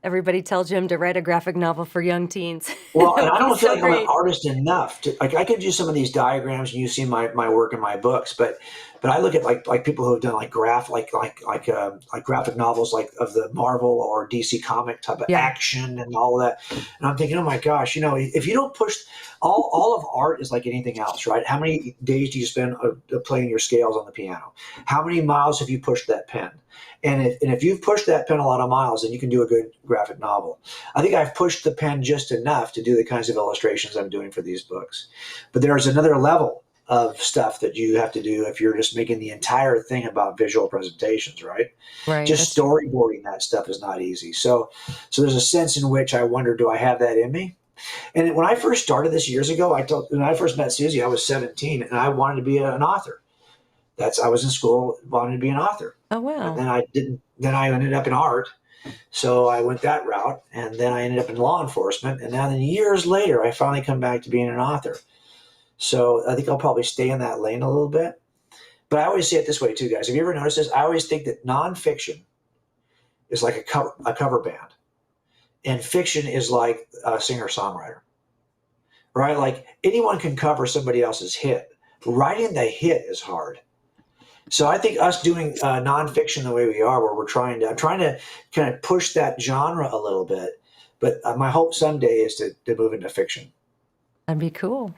Speaker 1: Everybody tell Jim to write a graphic novel for young teens.
Speaker 2: Well, and I don't feel like I'm
Speaker 1: great.
Speaker 2: an artist enough to, like, I can do some of these diagrams, and you see my work in my books, but I look at like people who have done like graphic novels, like of the Marvel or DC comic type of action and all of that. And I'm thinking, oh my gosh, if you don't push, all of art is like anything else, right? How many days do you spend playing your scales on the piano? How many miles have you pushed that pen? And if you've pushed that pen a lot of miles, then you can do a good graphic novel. I think I've pushed the pen just enough to do the kinds of illustrations I'm doing for these books. But there's another level of stuff that you have to do if you're just making the entire thing about visual presentations, right?
Speaker 1: Right.
Speaker 2: Just storyboarding that stuff is not easy. So there's a sense in which I wonder, do I have that in me? And when I first started this years ago, when I first met Susie, I was 17, and I wanted to be an author. I was in school, wanted to be an author.
Speaker 1: Oh, wow.
Speaker 2: And then I didn't. Then I ended up in art, so I went that route. And then I ended up in law enforcement. And then years later, I finally come back to being an author. So I think I'll probably stay in that lane a little bit. But I always say it this way too, guys. Have you ever noticed this? I always think that nonfiction is like a cover band, and fiction is like a singer-songwriter, right? Like anyone can cover somebody else's hit. Writing the hit is hard. So I think us doing nonfiction the way we are, where I'm trying to kind of push that genre a little bit. But my hope someday is to move into fiction.
Speaker 1: That'd be cool.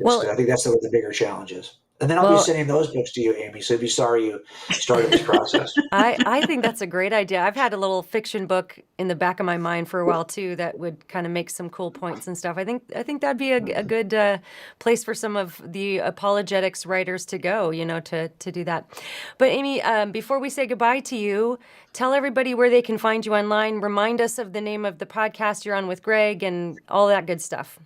Speaker 2: I think that's the bigger challenge is. And then I'll be sending those books to you, Amy. So I'd be sorry you started this process.
Speaker 1: I think that's a great idea. I've had a little fiction book in the back of my mind for a while too that would kind of make some cool points and stuff. I think that'd be a good place for some of the apologetics writers to go, to do that. But Amy, before we say goodbye to you, tell everybody where they can find you online. Remind us of the name of the podcast you're on with Greg and all that good stuff.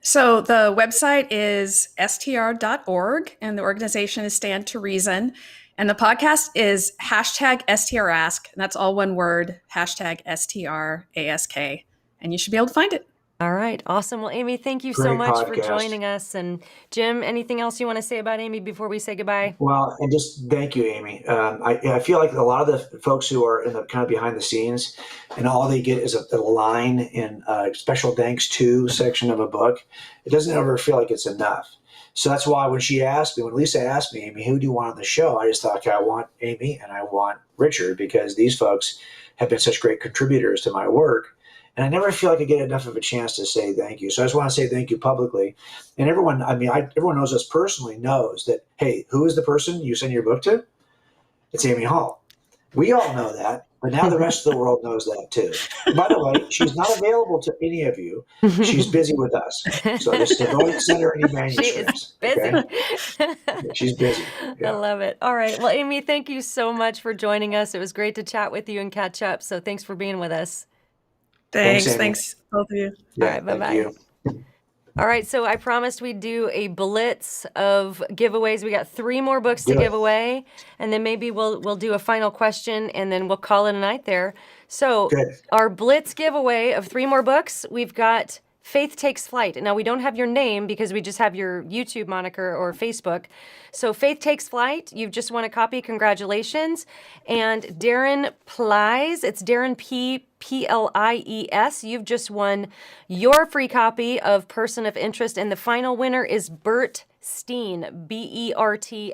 Speaker 4: So the website is str.org, and the organization is Stand to Reason. And the podcast is #STRask, and that's all one word, #STRASK. And you should be able to find it.
Speaker 1: All right. Awesome. Well, Amy, thank you so much for joining us. And Jim, anything else you want to say about Amy before we say goodbye?
Speaker 2: Well, and just thank you, Amy. I feel like a lot of the folks who are in the kind of behind the scenes, and all they get is a line in a special thanks to section of a book. It doesn't ever feel like it's enough. So that's why when Lisa asked me, Amy, who do you want on the show? I just thought, okay, I want Amy and I want Richard, because these folks have been such great contributors to my work. And I never feel like I get enough of a chance to say thank you. So I just want to say thank you publicly. And everyone knows us personally knows that, hey, who is the person you send your book to? It's Amy Hall. We all know that, but now the rest of the world knows that too. And by the way, she's not available to any of you. She's busy with us. So just don't send her any manuscripts.
Speaker 1: She is busy.
Speaker 2: Okay? She's busy. Yeah.
Speaker 1: I love it. All right. Well, Amy, thank you so much for joining us. It was great to chat with you and catch up. So thanks for being with us.
Speaker 4: Thanks, both of you.
Speaker 2: Yeah,
Speaker 1: all right, bye-bye.
Speaker 2: Thank you.
Speaker 1: All right, so I promised we'd do a blitz of giveaways. We got 3 more books to give away, and then maybe we'll do a final question, and then we'll call it a night there. So our blitz giveaway of 3 more books, we've got Faith Takes Flight. Now, we don't have your name because we just have your YouTube moniker or Facebook. So Faith Takes Flight, you've just won a copy. Congratulations. And Darren Plies, it's Darren Plies. You've just won your free copy of Person of Interest. And the final winner is Bert Steen, Bertsteen.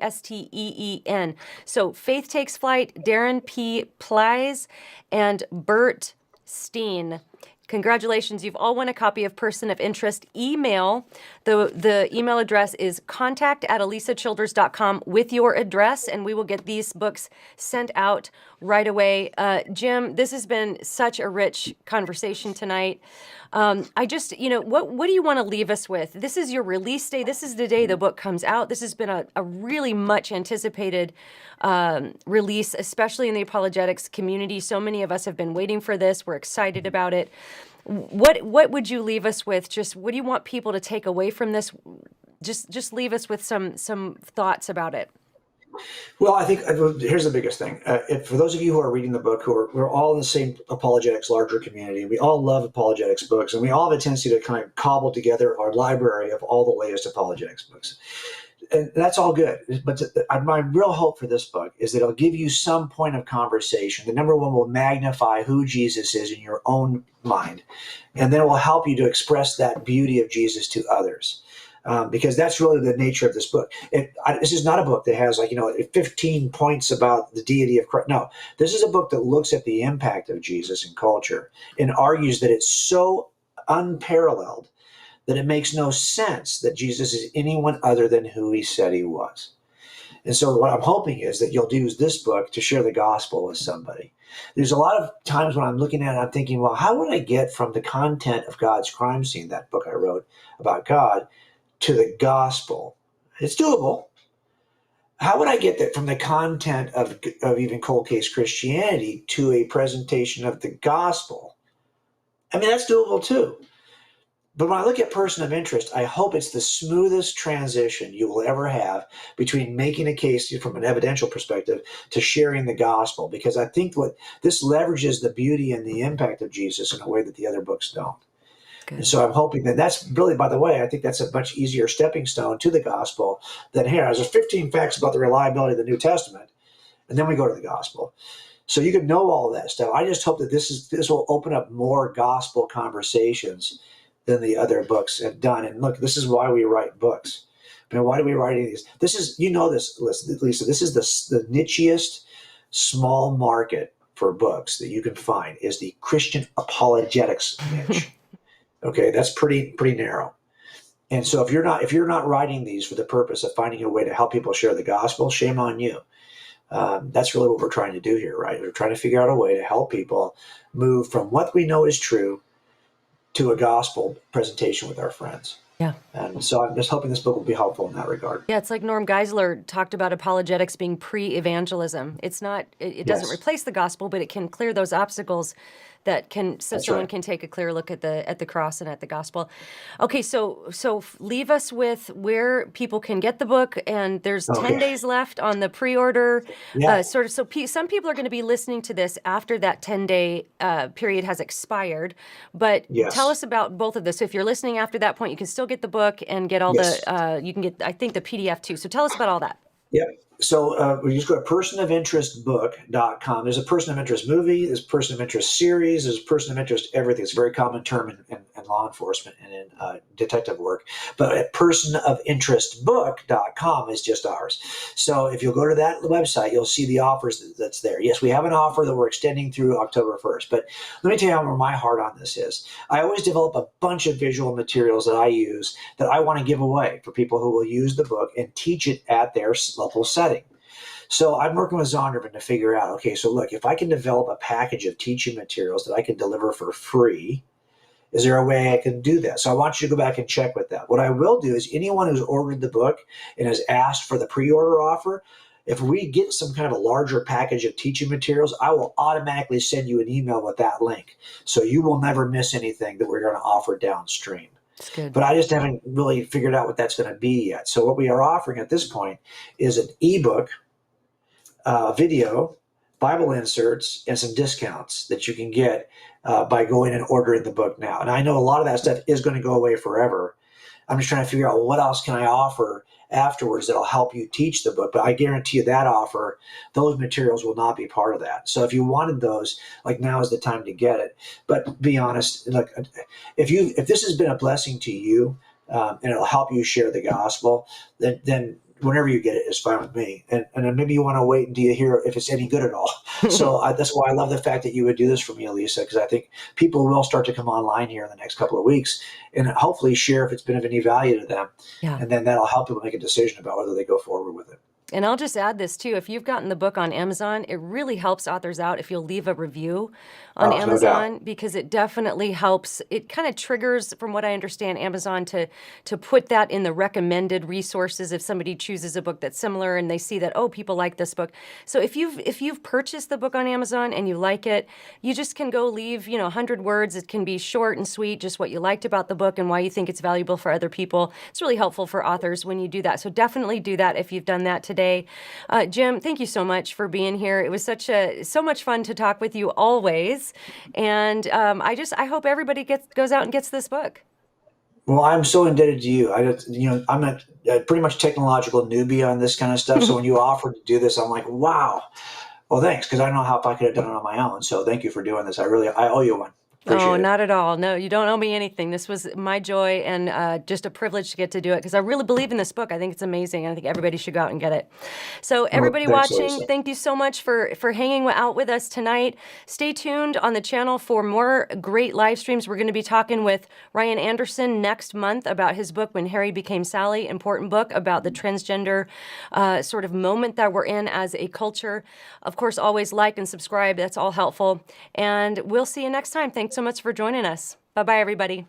Speaker 1: So Faith Takes Flight, Darren P. Plies, and Bert Steen. Congratulations, you've all won a copy of Person of Interest. Email, the email address is contact@elisachilders.com with your address, and we will get these books sent out right away. Jim, this has been such a rich conversation tonight. I just, what do you want to leave us with? This is your release day. This is the day the book comes out. This has been a really much anticipated release, especially in the apologetics community. So many of us have been waiting for this. We're excited about it. What would you leave us with? Just what do you want people to take away from this? Just leave us with some thoughts about it.
Speaker 2: Well, I think here's the biggest thing. For those of you who are reading the book, we're all in the same apologetics larger community. We all love apologetics books, and we all have a tendency to kind of cobble together our library of all the latest apologetics books. And that's all good. But my real hope for this book is that it'll give you some point of conversation. The number one will magnify who Jesus is in your own mind, and then it will help you to express that beauty of Jesus to others. Because that's really the nature of this book. This is not a book that has 15 points about the deity of Christ. No, this is a book that looks at the impact of Jesus in culture and argues that it's so unparalleled that it makes no sense that Jesus is anyone other than who he said he was. And so what I'm hoping is that you'll use this book to share the gospel with somebody. There's a lot of times when I'm looking at it, I'm thinking, well, how would I get from the content of God's crime scene, that book I wrote about God, to the gospel? It's doable. How would I get that from the content of even cold case Christianity to a presentation of the gospel? I mean, that's doable too. But when I look at Person of Interest, I hope it's the smoothest transition you will ever have between making a case from an evidential perspective to sharing the gospel, because I think what this leverages the beauty and the impact of Jesus in a way that the other books don't. Good. And so I'm hoping that's really, by the way, I think that's a much easier stepping stone to the gospel than here. There's 15 facts about the reliability of the New Testament, and then we go to the gospel. So you can know all of that stuff. I just hope that this will open up more gospel conversations than the other books have done. And look, this is why we write books. I mean, why do we write these? This is, this, Lisa, this is the nichiest small market for books that you can find is the Christian apologetics niche. Okay, that's pretty narrow. And so if you're not writing these for the purpose of finding a way to help people share the gospel, shame on you. That's really what we're trying to do here, right? We're trying to figure out a way to help people move from what we know is true to a gospel presentation with our friends.
Speaker 1: Yeah.
Speaker 2: And so I'm just hoping this book will be helpful in that regard.
Speaker 1: Yeah, it's like Norm Geisler talked about apologetics being pre-evangelism. It's not, it doesn't replace the gospel, but it can clear those obstacles that can, so someone can take a clear look at the cross and at the gospel. Okay, so leave us with where people can get the book, and there's 10 days left on the pre-order.
Speaker 2: Yeah.
Speaker 1: Some people are going to be listening to this after that 10-day period has expired, but tell us about both of this. So if you're listening after that point, you can still get the book and get all you can get, I think, the PDF too. So tell us about all that.
Speaker 2: Yep. So we just go to personofinterestbook.com. There's a Person of Interest movie, there's a Person of Interest series, there's a Person of Interest everything. It's a very common term in law enforcement and in detective work. But at personofinterestbook.com is just ours. So if you'll go to that website, you'll see the offers that's there. Yes, we have an offer that we're extending through October 1st. But let me tell you where my heart on this is. I always develop a bunch of visual materials that I use that I want to give away for people who will use the book and teach it at their local setting. So I'm working with Zondervan to figure out, okay, so look, if I can develop a package of teaching materials that I can deliver for free, is there a way I can do that? So I want you to go back and check with that. What I will do is anyone who's ordered the book and has asked for the pre-order offer, if we get some kind of a larger package of teaching materials, I will automatically send you an email with that link. So you will never miss anything that we're going to offer downstream.
Speaker 1: That's good.
Speaker 2: But I just haven't really figured out what that's going to be yet. So what we are offering at this point is an ebook, video, Bible inserts, and some discounts that you can get by going and ordering the book now. And I know a lot of that stuff is going to go away forever. I'm just trying to figure out, well, what else can I offer afterwards that'll help you teach the book. But I guarantee you that offer, those materials will not be part of that. So if you wanted those, like, now is the time to get it. But be honest, look, if this has been a blessing to you, and it'll help you share the gospel, then whenever you get it is fine with me. And then maybe you want to wait until you hear if it's any good at all. So that's why I love the fact that you would do this for me, Elisa, because I think people will start to come online here in the next couple of weeks and hopefully share if it's been of any value to them.
Speaker 1: Yeah.
Speaker 2: And then that'll help people make a decision about whether they go forward with it.
Speaker 1: And I'll just add this too. If you've gotten the book on Amazon, it really helps authors out if you'll leave a review on Amazon, because it definitely helps. It kind of triggers, from what I understand, Amazon to put that in the recommended resources if somebody chooses a book that's similar and they see that, oh, people like this book. So if you've purchased the book on Amazon and you like it, you just can go leave, 100 words. It can be short and sweet, just what you liked about the book and why you think it's valuable for other people. It's really helpful for authors when you do that. So definitely do that if you've done that today. Jim, thank you so much for being here. It was so much fun to talk with you always. And I hope everybody goes out and gets this book.
Speaker 2: Well, I'm so indebted to you. I'm a pretty much technological newbie on this kind of stuff. So when you offered to do this, I'm like, wow. Well, thanks, because I don't know how if I could have done it on my own. So thank you for doing this. I owe you one. Appreciate it.
Speaker 1: Not at all. No, you don't owe me anything. This was my joy and just a privilege to get to do it because I really believe in this book. I think it's amazing, and I think everybody should go out and get it. So everybody
Speaker 2: thanks,
Speaker 1: watching,
Speaker 2: Lisa.
Speaker 1: thank you so much for hanging out with us tonight. Stay tuned on the channel for more great live streams. We're going to be talking with Ryan Anderson next month about his book, When Harry Became Sally, important book about the transgender sort of moment that we're in as a culture. Of course, always like and subscribe. That's all helpful. And we'll see you next time. Thanks so much for joining us. Bye-bye, everybody.